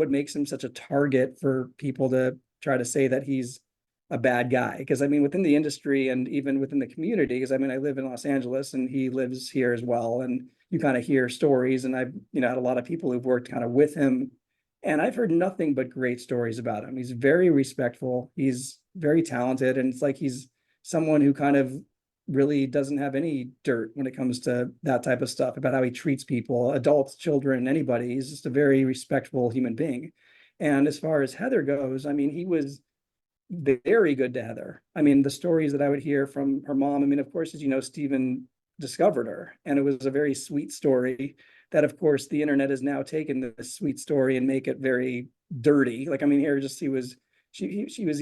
makes him such a target for people to try to say that he's a bad guy. Because I mean, within the industry and even within the community, because I mean, I live in Los Angeles and he lives here as well. And you kind of hear stories, and I've, had a lot of people who've worked kind of with him, and I've heard nothing but great stories about him. He's very respectful. He's very talented. And it's like, he's someone who kind of really doesn't have any dirt when it comes to that type of stuff about how he treats people, adults, children, anybody. He's just a very respectful human being. And as far as Heather goes, I mean, he was very good to Heather. I mean, the stories that I would hear from her mom, I mean, of course, as you know, Stephen discovered her, and it was a very sweet story that, of course, the internet has now taken this sweet story and make it very dirty. Like, I mean, here just she was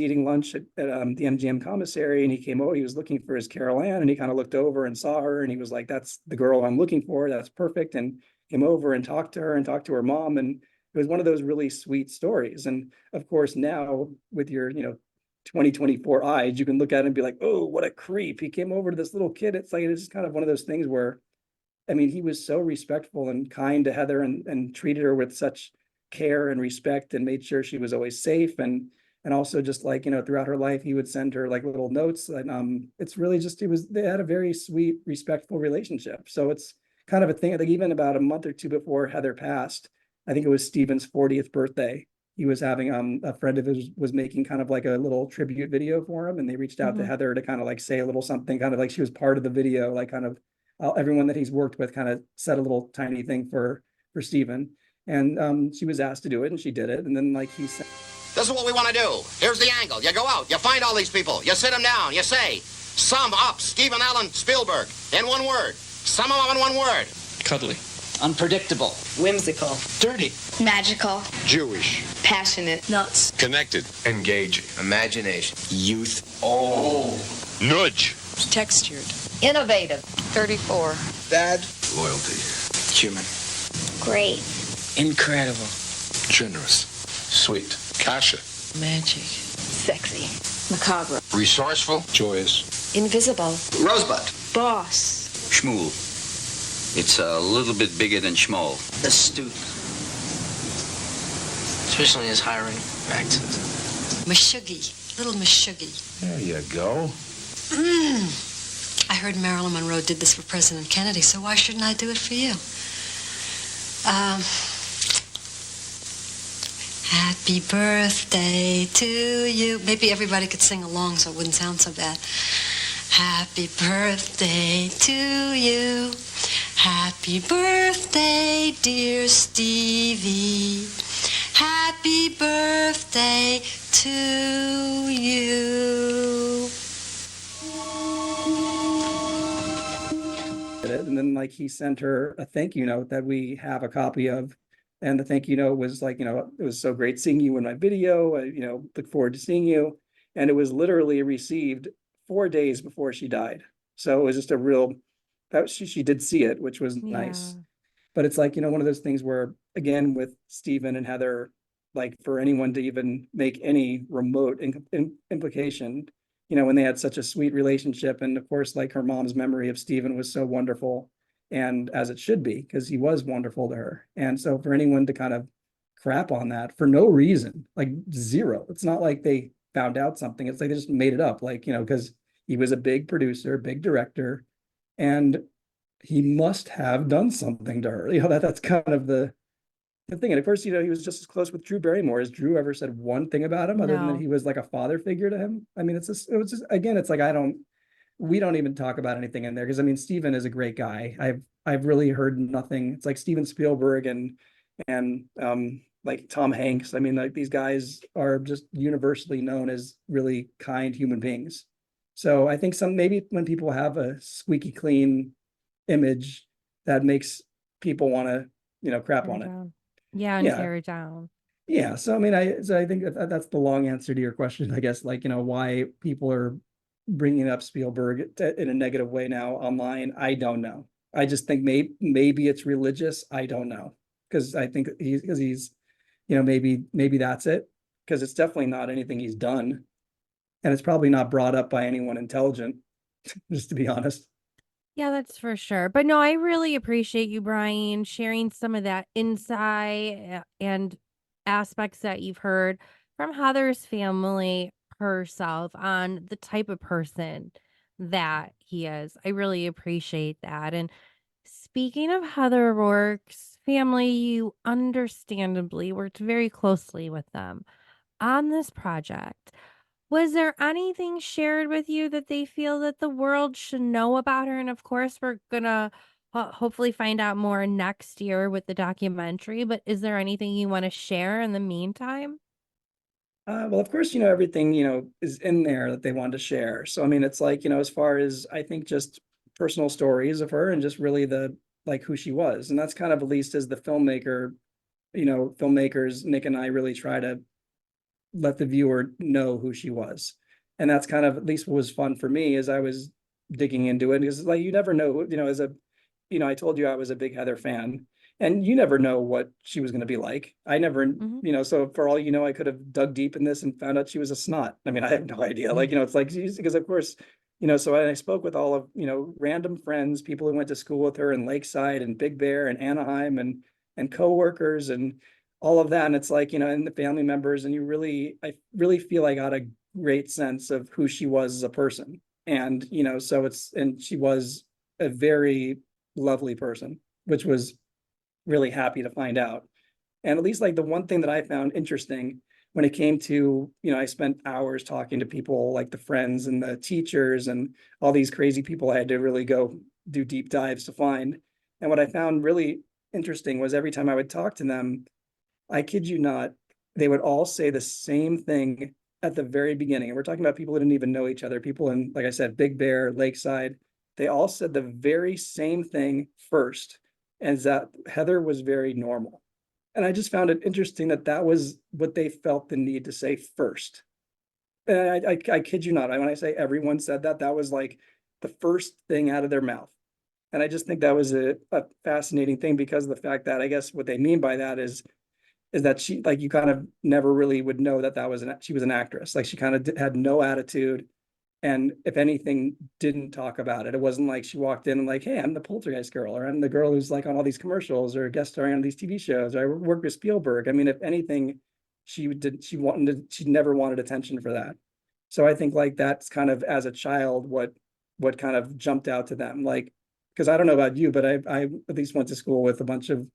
eating lunch at the MGM commissary, and he came over, he was looking for his Carol Ann, and he kind of looked over and saw her, and he was like, that's the girl I'm looking for. That's perfect. And came over and talked to her and talked to her mom. And it was one of those really sweet stories. And of course, now with your, 2024 eyes, you can look at it and be like, oh, what a creep. He came over to this little kid. It's like, it's just kind of one of those things where, I mean, he was so respectful and kind to Heather, and treated her with such care and respect, and made sure she was always safe. And also just like, throughout her life, he would send her like little notes. And it's really just, they had a very sweet, respectful relationship. So it's kind of a thing, like even about a month or two before Heather passed, I think it was Steven's 40th birthday. He was having a friend of his was making kind of like a little tribute video for him, and they reached out to Heather to kind of like say a little something, kind of like she was part of the video, like kind of everyone that he's worked with kind of said a little tiny thing for Steven. And she was asked to do it, and she did it. And then like he said, this is what we want to do. Here's the angle. You go out, you find all these people, you sit them down, you say, sum up Stephen Allen Spielberg in one word. Sum them up in one word. Cuddly. Unpredictable. Whimsical. Dirty. Magical. Jewish. Passionate. Nuts. Connected. Engaging. Imagination. Youth. Oh. Nudge. Textured. Innovative. 34. Dad. Loyalty. Human. Great. Incredible. Generous. Sweet. Kasha. Magic. Sexy. Macabre. Resourceful. Joyous. Invisible. Rosebud. Boss. Schmool. It's a little bit bigger than schmoll. Astute. Especially in his hiring practices. Mashuggy. Little Mashuggy. There you go. I heard Marilyn Monroe did this for President Kennedy, so why shouldn't I do it for you? Happy birthday to you. Maybe everybody could sing along so it wouldn't sound so bad. Happy birthday to you. Happy birthday, dear Stevie. Happy birthday to you. and then like he sent her a thank you note that we have a copy of. And the thank you note was like, it was so great seeing you in my video. Look forward to seeing you. And it was literally received 4 days before she died. So it was just she did see it, which was nice. But it's like, one of those things where, again, with Stephen and Heather, like for anyone to even make any remote implication, when they had such a sweet relationship. And of course, like her mom's memory of Stephen was so wonderful. And as it should be, because he was wonderful to her. And so for anyone to kind of crap on that for no reason, like zero, it's not like they found out something. It's like they just made it up, because he was a big producer, big director, and he must have done something to her. That's kind of the thing. And of course, he was just as close with Drew Barrymore. Has Drew ever said one thing about him other than that he was like a father figure to him? I mean, it was just, again, it's like, we don't even talk about anything in there because Steven is a great guy. I've really heard nothing. It's like Steven Spielberg and like Tom Hanks. Like these guys are just universally known as really kind human beings. So I think maybe when people have a squeaky clean image, that makes people want to crap on it. And tear it down. Yeah. So I think that's the long answer to your question, I guess. Why people are bringing up Spielberg in a negative way now online, I don't know. I just think maybe it's religious. I don't know, because I think he's maybe that's it, because it's definitely not anything he's done, and it's probably not brought up by anyone intelligent, just to be honest. Yeah, that's for sure. But no, I really appreciate you, Brian, sharing some of that insight and aspects that you've heard from Heather's family herself on the type of person that he is. I really appreciate that. And speaking of Heather O'Rourke's family, you understandably worked very closely with them on this project. Was there anything shared with you that they feel that the world should know about her? And of course, we're gonna hopefully find out more next year with the documentary, but is there anything you want to share in the meantime? Well, of course, everything, is in there that they wanted to share. So, it's like, as far as I think just personal stories of her and just really who she was. And that's kind of, at least as the filmmaker, filmmakers, Nick and I really try to let the viewer know who she was. And that's kind of, at least what was fun for me as I was digging into it, because you never know, I told you I was a big Heather fan. And you never know what she was going to be like. I never, so for all I could have dug deep in this and found out she was a snot. I have no idea. It's like, because of course, so I spoke with all of, random friends, people who went to school with her in Lakeside and Big Bear and Anaheim and coworkers and all of that. And it's like, and the family members, and I really feel I got a great sense of who she was as a person. And, and she was a very lovely person, which was really happy to find out. And at least like the one thing that I found interesting when it came to, I spent hours talking to people like the friends and the teachers and all these crazy people I had to really go do deep dives to find. And what I found really interesting was every time I would talk to them, I kid you not, they would all say the same thing at the very beginning. And we're talking about people who didn't even know each other, people in, like I said, Big Bear, Lakeside. They all said the very same thing first, and that Heather was very normal. And I just found it interesting that that was what they felt the need to say first. And I kid you not, when I say everyone said that, that was like the first thing out of their mouth. And I just think that was a fascinating thing because of the fact that I guess what they mean by that is that she, like, you kind of never really would know that she was an actress. Like she kind of had no attitude. And if anything, didn't talk about it. It wasn't like she walked in and like, hey, I'm the Poltergeist girl, or I'm the girl who's like on all these commercials or guest starring on these TV shows, or I work with Spielberg. I mean, if anything, she never wanted attention for that. So I think like that's kind of as a child, what kind of jumped out to them. Like, because I don't know about you, but I at least went to school with a bunch of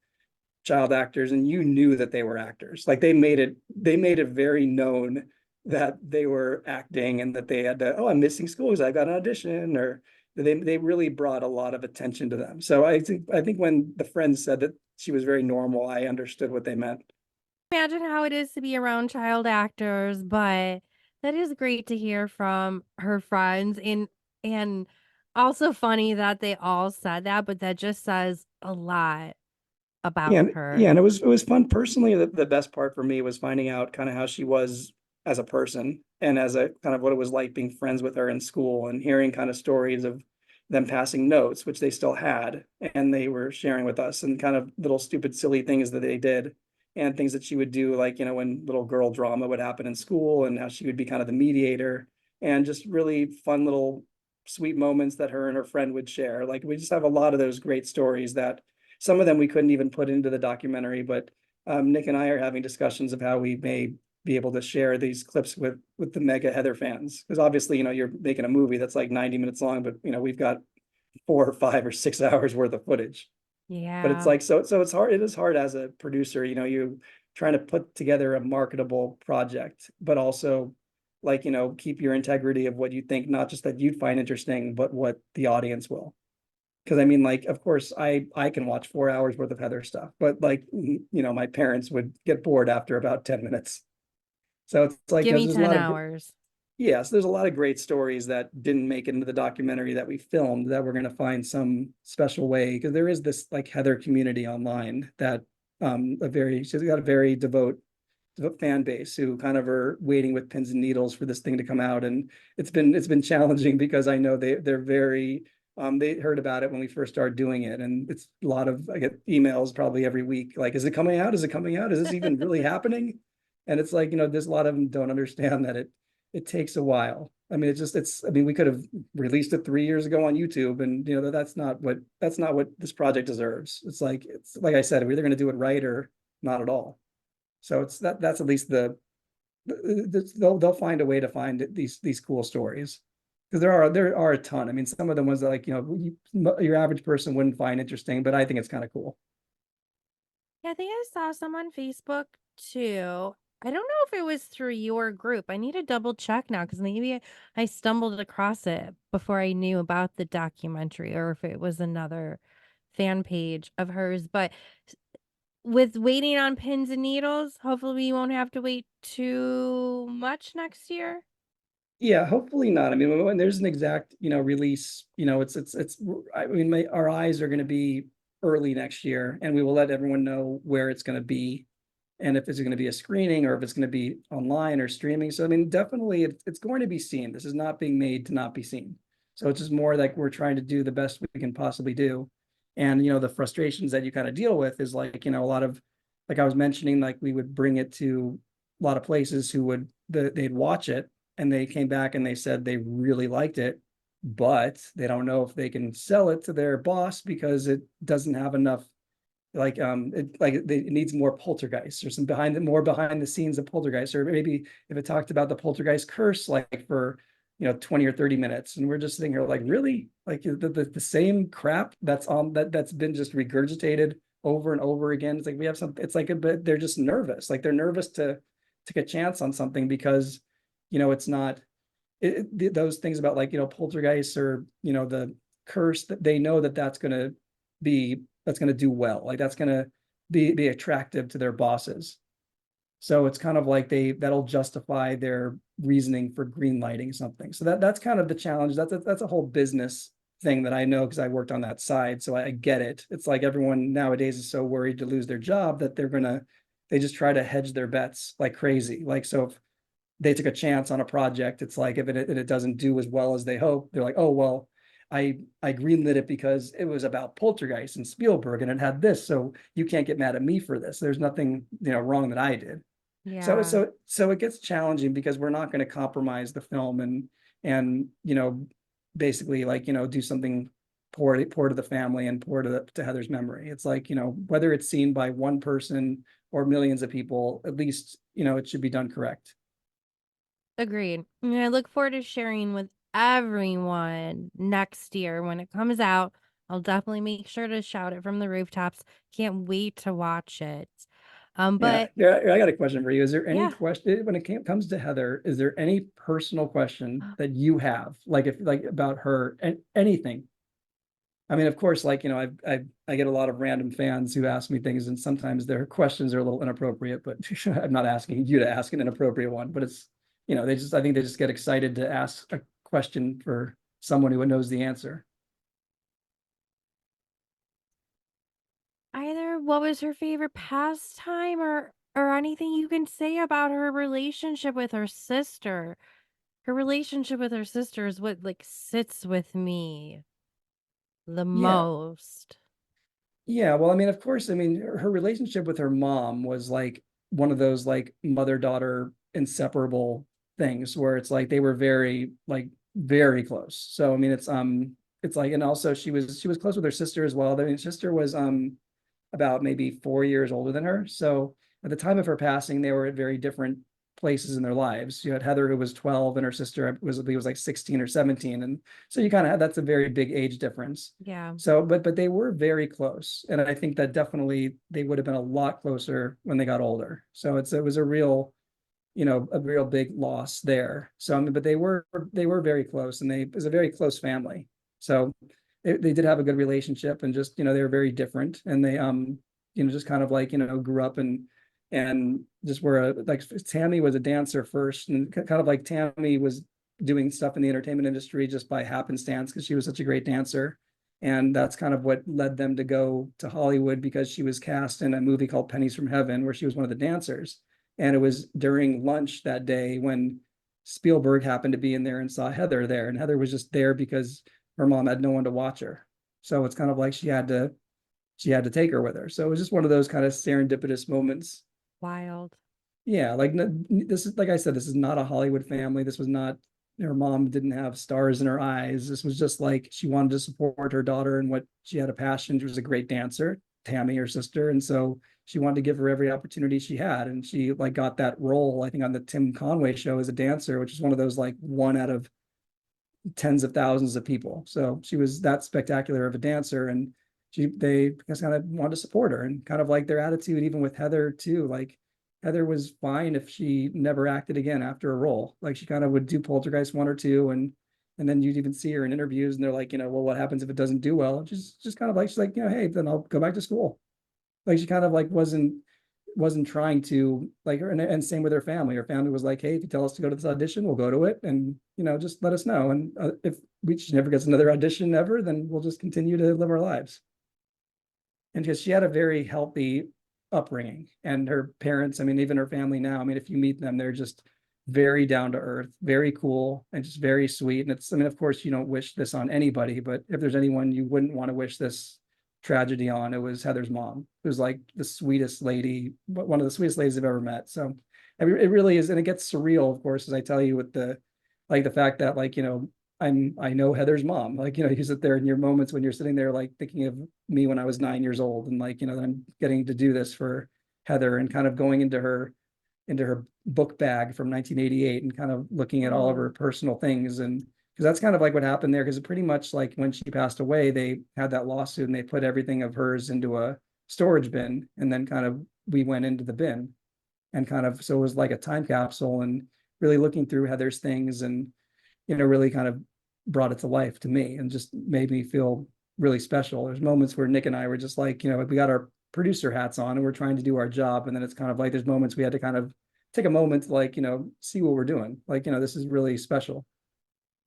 child actors, and you knew that they were actors. Like they made it very known that they were acting and that they had to, oh, I'm missing school because I got an audition, or they really brought a lot of attention to them. So I think when the friends said that she was very normal, I understood what they meant. Imagine how it is to be around child actors, but that is great to hear from her friends, and also funny that they all said that, but that just says a lot about her. And it was fun personally. The best part for me was finding out kind of how she was as a person and as a kind of what it was like being friends with her in school, and hearing kind of stories of them passing notes, which they still had, and they were sharing with us, and kind of little stupid silly things that they did and things that she would do, like, when little girl drama would happen in school and how she would be kind of the mediator, and just really fun little sweet moments that her and her friend would share. Like we just have a lot of those great stories that some of them we couldn't even put into the documentary, but Nick and I are having discussions of how we may be able to share these clips with the mega Heather fans. Because obviously, you're making a movie that's like 90 minutes long, but we've got 4 or 5 or 6 hours worth of footage. Yeah. But it's like, so it's hard. It is hard as a producer, you're trying to put together a marketable project, but also like, keep your integrity of what you think, not just that you'd find interesting, but what the audience will. Because I mean, like, of course, I can watch 4 hours worth of Heather stuff, but like, my parents would get bored after about 10 minutes. So it's like, give me there's 10 a lot hours. So there's a lot of great stories that didn't make it into the documentary that we filmed that we're going to find some special way, because there is this like Heather community online that she's got a very devout fan base who kind of are waiting with pins and needles for this thing to come out. And it's been challenging because I know they're very they heard about it when we first started doing it, and it's a lot of, I get emails probably every week like, is it coming out, is this even really happening? And it's like, there's a lot of them don't understand that it takes a while. I mean, we could have released it 3 years ago on YouTube, and that's not what this project deserves. It's like I said, we're either going to do it right or not at all. So that's at least they'll find a way to find these cool stories, because there are a ton. I mean, some of the ones that, like, your average person wouldn't find interesting, but I think it's kind of cool. Yeah, I think I saw some on Facebook too. I don't know if it was through your group. I need to double check now, because maybe I stumbled across it before I knew about the documentary, or if it was another fan page of hers. But with waiting on pins and needles, hopefully we won't have to wait too much next year. Yeah, hopefully not. I mean, when there's an exact, release, I mean, our eyes are going to be early next year, and we will let everyone know where it's going to be, and if it's going to be a screening or if it's going to be online or streaming. So, I mean, definitely it's going to be seen. This is not being made to not be seen. So it's just more like we're trying to do the best we can possibly do. And, the frustrations that you kind of deal with is like, a lot of, like I was mentioning, like we would bring it to a lot of places who they'd watch it, and they came back and they said they really liked it, but they don't know if they can sell it to their boss because it doesn't have enough, like, it needs more poltergeist, or some more behind the scenes of poltergeist, or maybe if it talked about the poltergeist curse, like for 20 or 30 minutes, and we're just sitting here like, really, like the same crap that's been just regurgitated over and over again. It's like we have some, it's like, but they're just nervous. Like they're nervous to take a chance on something because, it's not those things about like, poltergeist or, the curse, that they know that that's going to do well. Like that's going to be attractive to their bosses. So it's kind of like that'll justify their reasoning for green lighting something. So that's kind of the challenge. That's a whole business thing that I know because I worked on that side. So I get it. It's like everyone nowadays is so worried to lose their job that they just try to hedge their bets like crazy. Like, so if they took a chance on a project, it's like if it doesn't do as well as they hope, they're like, oh, well, I greenlit it because it was about Poltergeist and Spielberg and it had this. So you can't get mad at me for this. There's nothing, wrong that I did. Yeah. So it gets challenging because we're not going to compromise the film and basically like, do something poor to the family and poor to Heather's memory. It's like, whether it's seen by one person or millions of people, at least, it should be done correct. Agreed. And I look forward to sharing with everyone next year when it comes out. I'll definitely make sure to shout it from the rooftops. Can't wait to watch it. But yeah, I got a question for you. Is there any question when it comes to Heather? Is there any personal question that you have, like about her and anything? I mean, of course, like I get a lot of random fans who ask me things, and sometimes their questions are a little inappropriate. But I'm not asking you to ask an inappropriate one. But it's I think they just get excited to ask a question for someone who knows the answer. either what was her favorite pastime or anything you can say about her relationship with her sister. Her relationship with her sister is what like sits with me the most. Yeah, well, I mean, of course, I mean, her relationship with her mom was like one of those like mother-daughter inseparable things where it's like they were very close. So I mean, it's like, and also she was close with her sister as well. I mean, her sister was about maybe 4 years older than her. So at the time of her passing, they were at very different places in their lives. You had Heather, who was 12, and her sister was like 16 or 17. And so you kind of had, that's a very big age difference. Yeah. So, but they were very close. And I think that definitely they would have been a lot closer when they got older. So it was a real, a real big loss there. So, I mean, but they were very close, and it was a very close family. So they did have a good relationship, and just, they were very different, and they, just kind of like, grew up and just were like Tammy was a dancer first, and kind of like Tammy was doing stuff in the entertainment industry just by happenstance because she was such a great dancer. And that's kind of what led them to go to Hollywood, because she was cast in a movie called Pennies from Heaven, where she was one of the dancers. And it was during lunch that day when Spielberg happened to be in there and saw Heather there. And Heather was just there because her mom had no one to watch her. So it's kind of like she had to take her with her. So it was just one of those kind of serendipitous moments. Wild. Yeah, like this is, like I said, this is not a Hollywood family. This was not, her mom didn't have stars in her eyes. This was just like she wanted to support her daughter and what she had a passion. She was a great dancer, Tammy, her sister. And so she wanted to give her every opportunity she had. And she like got that role, I think, on the Tim Conway show as a dancer, which is one of those like one out of tens of thousands of people. So she was that spectacular of a dancer, and they just kind of wanted to support her, and kind of like their attitude, even with Heather too. Like Heather was fine if she never acted again after a role. Like she kind of would do Poltergeist 1 or 2, and then you'd even see her in interviews, and they're like, well, what happens if it doesn't do well? Just kind of like, she's like, hey, then I'll go back to school. Like she kind of like wasn't trying to like her, and same with her family. Her family was like, hey, if you tell us to go to this audition, we'll go to it, and just let us know. And if she never gets another audition ever, then we'll just continue to live our lives. And because she had a very healthy upbringing, and her parents, I mean, even her family now, I mean, if you meet them, they're just very down to earth, very cool, and just very sweet. And it's, I mean, of course, you don't wish this on anybody, but if there's anyone you wouldn't want to wish this tragedy on, it was Heather's mom. It was like the sweetest lady, one of the sweetest ladies I've ever met. So it really is. And it gets surreal, of course, as I tell you, with the fact that like, I know Heather's mom. Like, you sit there in your moments when you're sitting there, like thinking of me when I was 9 years old, and like, that I'm getting to do this for Heather, and kind of going into her book bag from 1988 and kind of looking at all of her personal things. And because that's kind of like what happened there, because pretty much like when she passed away, they had that lawsuit and they put everything of hers into a storage bin, and then kind of we went into the bin, and kind of, so it was like a time capsule, and really looking through Heather's things, and really kind of brought it to life to me, and just made me feel really special. There's moments where Nick and I were just like, we got our producer hats on and we're trying to do our job, and then it's kind of like there's moments we had to kind of take a moment to like, see what we're doing. Like, this is really special.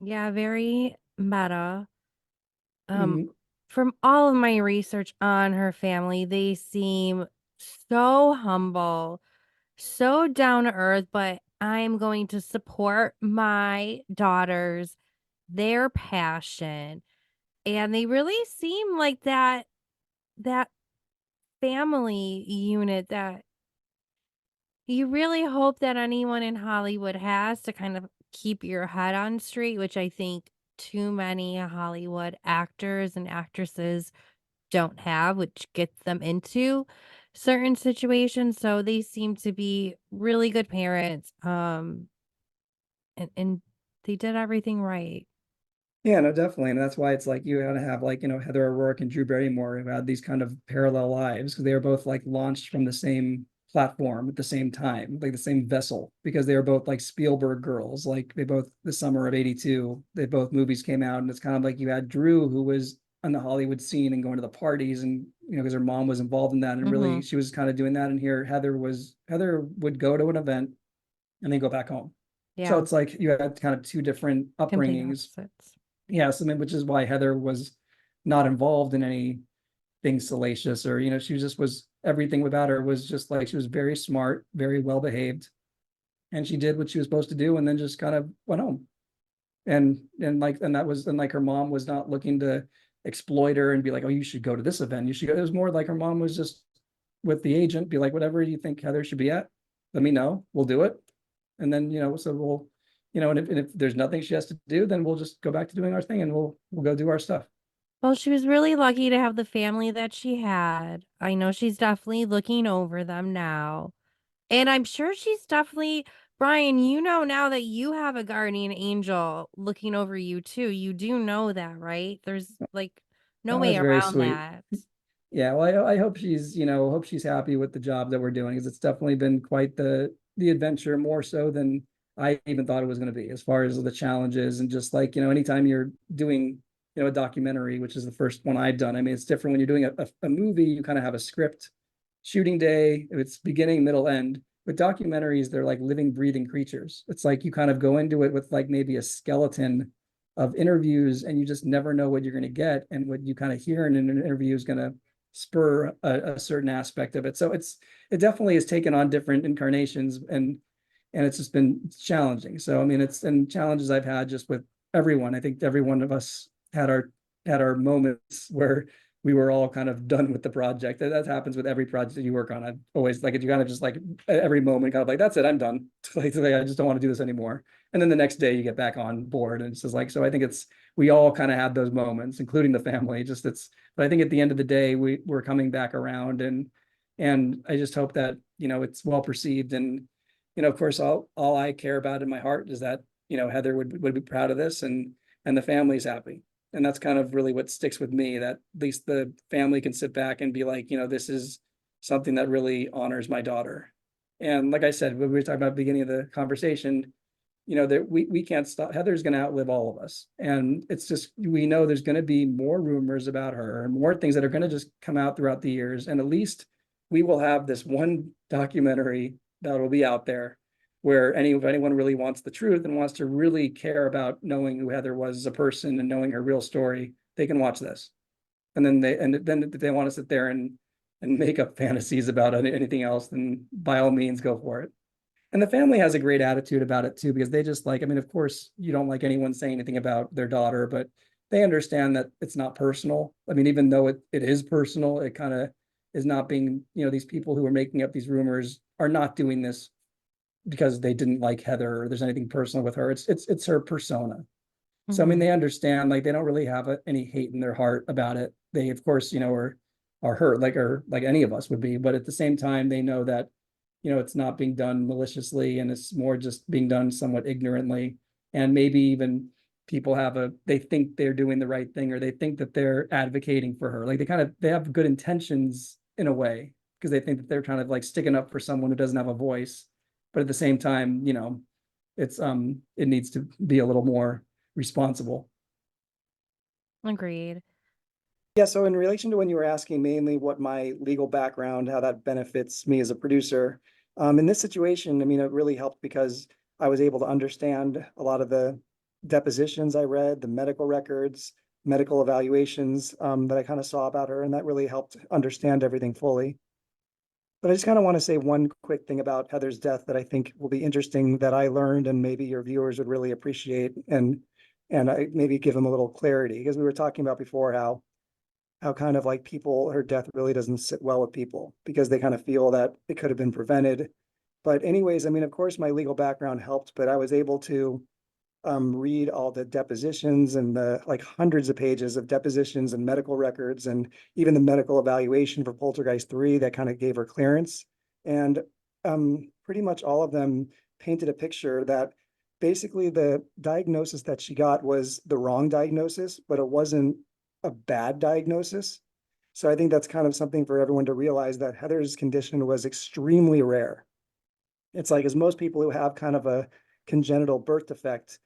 Yeah, very meta. Mhm. From all of my research on her family, they seem so humble, so down to earth, but I'm going to support my daughters, their passion. And they really seem like that family unit that you really hope that anyone in Hollywood has to kind of keep your head on straight, which I think too many Hollywood actors and actresses don't have, which gets them into certain situations. So they seem to be really good parents. And they did everything right. Yeah, no, definitely. And that's why it's like you gotta have like, Heather O'Rourke and Drew Barrymore who had these kind of parallel lives, because they were both like launched from the same platform at the same time, like the same vessel, because they were both like Spielberg girls. Like they both, the summer of 82, they both movies came out, and it's kind of like you had Drew, who was on the Hollywood scene and going to the parties, and because her mom was involved in that, and really she was kind of doing that. And here Heather would go to an event and then go back home. So Yeah. it's like you had kind of two different Complete upbringings. opposites. Yes, I mean, which is why Heather was not involved in anything salacious, or she just was, everything about her was just like she was very smart, very well behaved, and she did what she was supposed to do, and then just kind of went home. And that was, and like her mom was not looking to exploit her and be like, oh, you should go to this event, you should go. It was more like her mom was just with the agent, be like, whatever you think Heather should be at, let me know, we'll do it. And then so we'll, and if there's nothing she has to do, then we'll just go back to doing our thing, and we'll go do our stuff. Well, she was really lucky to have the family that she had. I know she's definitely looking over them now. And I'm sure she's definitely, Brian, now that you have a guardian angel looking over you too. You do know that, right? There's like no Oh, way that's very around sweet. that. Yeah, well, I hope she's, hope she's happy with the job that we're doing, because it's definitely been quite the adventure, more so than I even thought it was going to be, as far as the challenges. And just like, anytime you're doing, a documentary, which is the first one I've done. I mean, it's different when you're doing a movie, you kind of have a script, shooting day, it's beginning, middle, end. With documentaries, they're like living, breathing creatures. It's like you kind of go into it with like maybe a skeleton of interviews, and you just never know what you're going to get, and what you kind of hear in an interview is going to spur a certain aspect of it. So it definitely has taken on different incarnations, and it's just been challenging. So I mean, it's, and challenges I've had just with everyone. I think every one of us had our moments where we were all kind of done with the project. That happens with every project that you work on. I've always like, you kind of just like at every moment kind of like, that's it, I'm done. Like, I just don't want to do this anymore. And then the next day you get back on board, and it's just like, so I think we all kind of had those moments, including the family. But I think at the end of the day, we're coming back around, and I just hope that, it's well perceived. And, of course, all I care about in my heart is that, Heather would be proud of this, and the family's happy. And that's kind of really what sticks with me, that at least the family can sit back and be like, this is something that really honors my daughter. And like I said, when we were talking about at the beginning of the conversation, that we can't stop. Heather's going to outlive all of us. And it's just, we know there's going to be more rumors about her, and more things that are going to just come out throughout the years. And at least we will have this one documentary that will be out there, where if anyone really wants the truth and wants to really care about knowing who Heather was as a person and knowing her real story, they can watch this. And then if they want to sit there and make up fantasies about anything else, then by all means go for it. And the family has a great attitude about it too, because they just like, I mean, of course, you don't like anyone saying anything about their daughter, but they understand that it's not personal. I mean, even though it is personal, it kind of is not being, these people who are making up these rumors are not doing this because they didn't like Heather, or there's anything personal with her. It's her persona. So I mean, they understand, like, they don't really have any hate in their heart about it. They, of course, are hurt, like any of us would be, but at the same time, they know that, it's not being done maliciously, and it's more just being done somewhat ignorantly. And maybe even people they think they're doing the right thing, or they think that they're advocating for her. Like they have good intentions in a way, because they think that they're trying to like sticking up for someone who doesn't have a voice. But at the same time, it's it needs to be a little more responsible. Agreed. Yeah, so in relation to when you were asking mainly what my legal background, how that benefits me as a producer, in this situation, I mean, it really helped because I was able to understand a lot of the depositions I read, the medical records, medical evaluations that I kind of saw about her, and that really helped understand everything fully. But I just kind of want to say one quick thing about Heather's death that I think will be interesting that I learned and maybe your viewers would really appreciate and I maybe give them a little clarity, because we were talking about before how kind of like people, her death really doesn't sit well with people because they kind of feel that it could have been prevented. But anyways, I mean, of course, my legal background helped, but I was able to read all the depositions and the like hundreds of pages of depositions and medical records and even the medical evaluation for Poltergeist 3 that kind of gave her clearance. And pretty much all of them painted a picture that basically the diagnosis that she got was the wrong diagnosis, but it wasn't a bad diagnosis. So I think that's kind of something for everyone to realize, that Heather's condition was extremely rare. It's like, as most people who have kind of a congenital birth defect,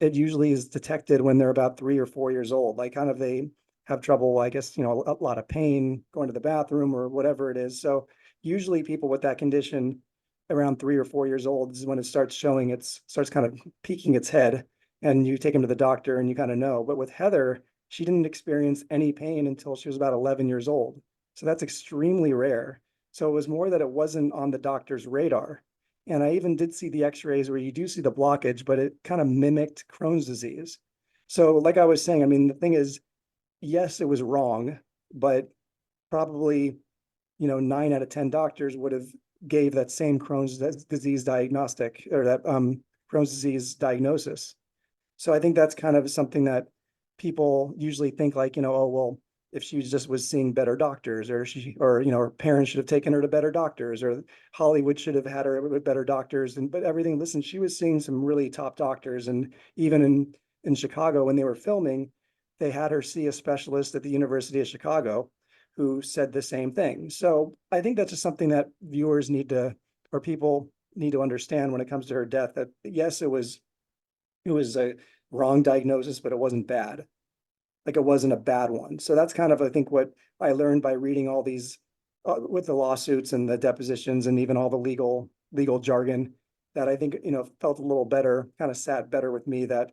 it usually is detected when they're about 3 or 4 years old. Like kind of they have trouble, I guess, a lot of pain going to the bathroom or whatever it is. So usually people with that condition around 3 or 4 years old is when it starts showing, starts kind of peeking its head, and you take them to the doctor and you kind of know. But with Heather, she didn't experience any pain until she was about 11 years old. So that's extremely rare. So it was more that it wasn't on the doctor's radar. And I even did see the x-rays where you do see the blockage, but it kind of mimicked Crohn's disease. So like I was saying, I mean, the thing is, yes, it was wrong, but probably, 9 out of 10 doctors would have gave that same Crohn's disease diagnostic, or that Crohn's disease diagnosis. So I think that's kind of something that people usually think like, oh, well, if she just was seeing better doctors, or her parents should have taken her to better doctors, or Hollywood should have had her with better doctors. But everything, listen, she was seeing some really top doctors. And even in Chicago, when they were filming, they had her see a specialist at the University of Chicago who said the same thing. So I think that's just something that viewers need to, or people need to understand when it comes to her death, that yes, it was a wrong diagnosis, but it wasn't bad. Like it wasn't a bad one. So that's kind of, I think, what I learned by reading all these with the lawsuits and the depositions and even all the legal jargon, that I think, felt a little better, kind of sat better with me, that,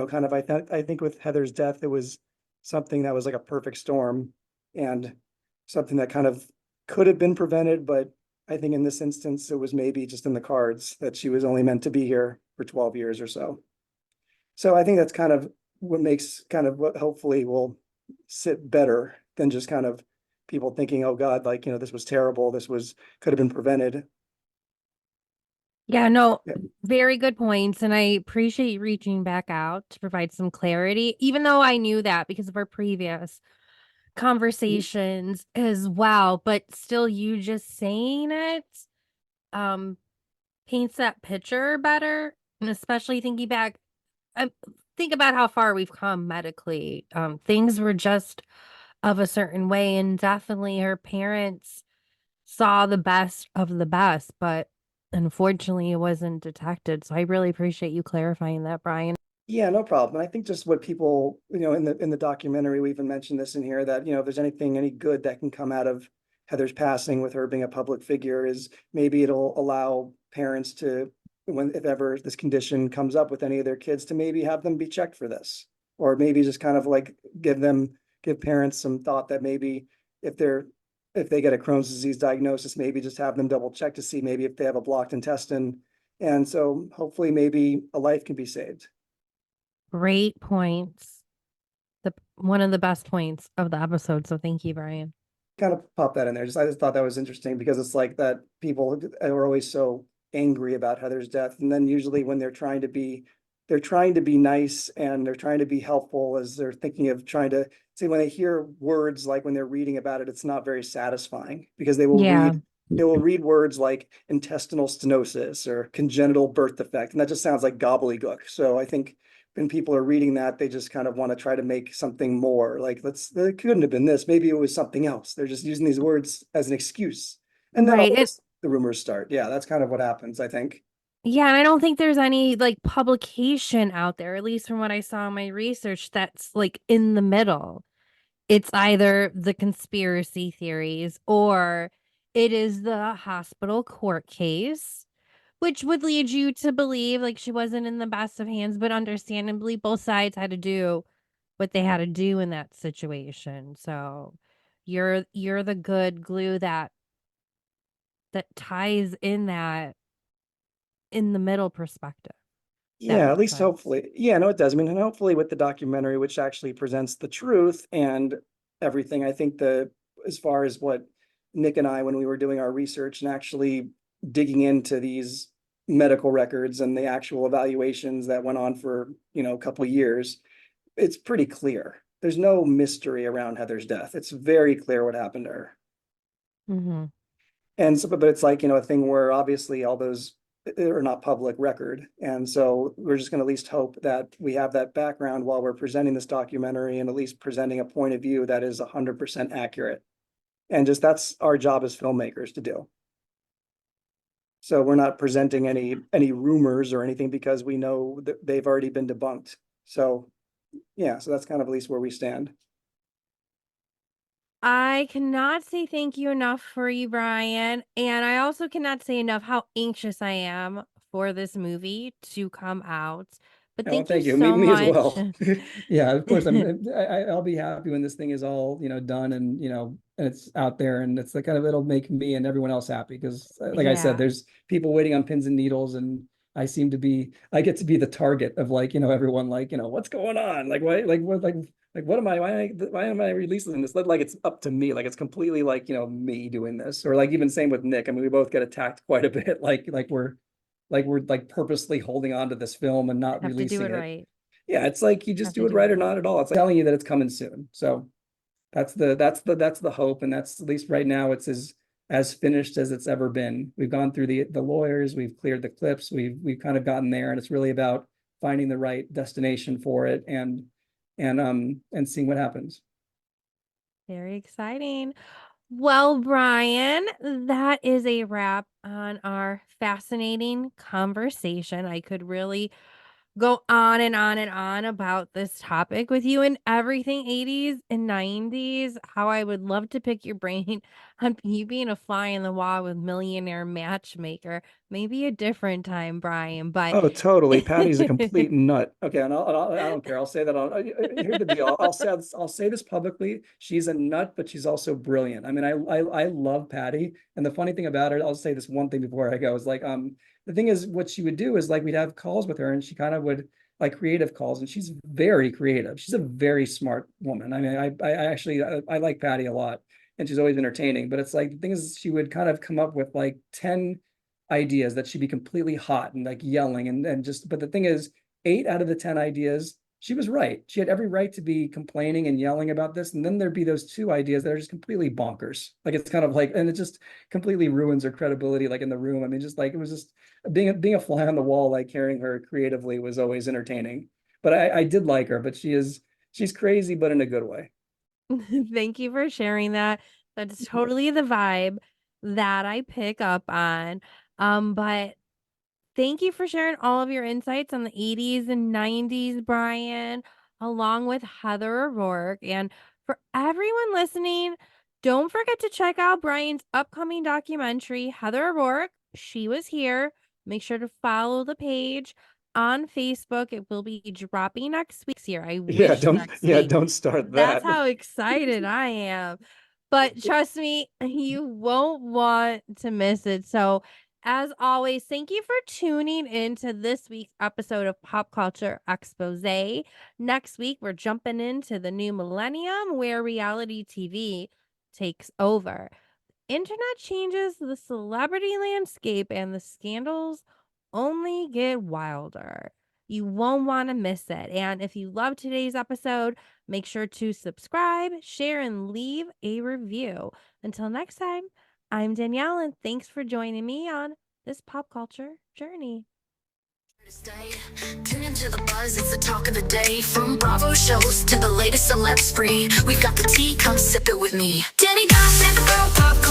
kind of, I think with Heather's death, it was something that was like a perfect storm and something that kind of could have been prevented. But I think in this instance, it was maybe just in the cards that she was only meant to be here for 12 years or so. So I think that's kind of what makes kind of what hopefully will sit better than just kind of people thinking, oh God, like, this was terrible. This could have been prevented. Yeah, no, very good points. And I appreciate you reaching back out to provide some clarity, even though I knew that because of our previous conversations as well. But still, you just saying it paints that picture better. And especially thinking back, think about how far we've come medically. Things were just of a certain way, and definitely her parents saw the best of the best, but unfortunately it wasn't detected. So I really appreciate you clarifying that, Brian. Yeah, no problem. And I think just what people, in the documentary, we even mentioned this in here, that, if there's any good that can come out of Heather's passing, with her being a public figure, is maybe it'll allow parents to, if ever this condition comes up with any of their kids, to maybe have them be checked for this, or maybe just kind of like give parents some thought that maybe if they get a Crohn's disease diagnosis, maybe just have them double check to see maybe if they have a blocked intestine. And so hopefully maybe a life can be saved. Great points. One of the best points of the episode. So thank you, Brian. Kind of pop that in there. I just thought that was interesting, because it's like that people are always so angry about Heather's death. And then usually when they're trying to be nice and they're trying to be helpful, as they're thinking of trying to see, when they hear words like when they're reading about it, it's not very satisfying, because they will read words like intestinal stenosis or congenital birth defect, and that just sounds like gobbledygook. So I think when people are reading that, they just kind of want to try to make something more like, it couldn't have been this. Maybe it was something else. They're just using these words as an excuse. And then Right. the rumors start. Yeah, that's kind of what happens, I think. Yeah, and I don't think there's any like publication out there, at least from what I saw in my research, that's like in the middle. It's either the conspiracy theories or it is the hospital court case, which would lead you to believe like she wasn't in the best of hands, but understandably, both sides had to do what they had to do in that situation. So you're the good glue that ties in that in the middle perspective. Yeah, at least hopefully. Yeah, no, it does. I mean, and hopefully with the documentary, which actually presents the truth and everything, I think as far as what Nick and I, when we were doing our research and actually digging into these medical records and the actual evaluations that went on for, a couple of years, it's pretty clear. There's no mystery around Heather's death. It's very clear what happened to her. Mm-hmm. And so, but it's like, a thing where obviously all those are not public record. And so we're just going to at least hope that we have that background while we're presenting this documentary and at least presenting a point of view that is 100% accurate. And just that's our job as filmmakers to do. So we're not presenting any rumors or anything because we know that they've already been debunked. So yeah, so that's kind of at least where we stand. I cannot say thank you enough for you, Brian. And I also cannot say enough how anxious I am for this movie to come out. But Oh, thank you you. so Me as much. well. Yeah, of course. I'll be happy when this thing is all, done and, and it's out there and it's the kind of, it'll make me and everyone else happy. Because like I said, Yeah. there's people waiting on pins and needles and I get to be the target of like, everyone like, what's going on? Like, why, what am I, why am I releasing this? Like, it's up to me. Like, it's completely like, me doing this or like even same with Nick. I mean, we both get attacked quite a bit. Like we're like purposely holding on to this film and not Have to do releasing it it. right. Yeah, it's like you just Have do to it do right it or not at all. It's like telling you that it's coming soon. So that's the hope, and that's at least right now it's as finished as it's ever been. We've gone through the lawyers, we've cleared the clips, we've kind of gotten there, and it's really about finding the right destination for it and seeing what happens. Very exciting. Well, Brian, that is a wrap on our fascinating conversation. I could really go on and on and on about this topic with you and everything 80s and 90s. How I would love to pick your brain on you being a fly in the wall with Millionaire Matchmaker. Maybe a different time, Brian, but Oh, totally. Patty's a complete nut. Okay, and I don't care. I'll say that. Here's the deal. I'll say this publicly. She's a nut, but she's also brilliant. I mean, I love Patty. And the funny thing about her, I'll say this one thing before I go, is like the thing is what she would do is like we'd have calls with her, and she kind of would like creative calls, and she's very creative. She's a very smart woman. I mean, I actually I like Patty a lot, and she's always entertaining. But it's like the thing is, she would kind of come up with like 10 ideas that she'd be completely hot and like yelling and just, but the thing is 8 out of the 10 ideas she was right. She had every right to be complaining and yelling about this, and then there'd be those 2 ideas that are just completely bonkers. Like it's kind of like, and it just completely ruins her credibility like in the room. I mean, just like it was just being a fly on the wall, like carrying her creatively was always entertaining. But I did like her, but she's crazy but in a good way. thank you for sharing that. That's totally the vibe that I pick up on. But thank you for sharing all of your insights on the 80s and 90s, Brian, along with Heather O'Rourke. And for everyone listening, don't forget to check out Brian's upcoming documentary, Heather O'Rourke. She was here. Make sure to follow the page on Facebook. It will be dropping next week. Here, I wish next week. Don't start That's that. how excited I am. But trust me, you won't want to miss it. So, as always, thank you for tuning into this week's episode of Pop Culture Exposé. Next week, we're jumping into the new millennium where reality TV takes over. Internet changes the celebrity landscape and the scandals only get wilder. You won't want to miss it. And if you love today's episode, make sure to subscribe, share, and leave a review. Until next time, I'm Danielle, and thanks for joining me on this pop culture journey. Tune into the buzz, it's the talk of the day. From Bravo shows to the latest celeb spree. We've got the tea, come sip it with me. Danny Gossip, girl pop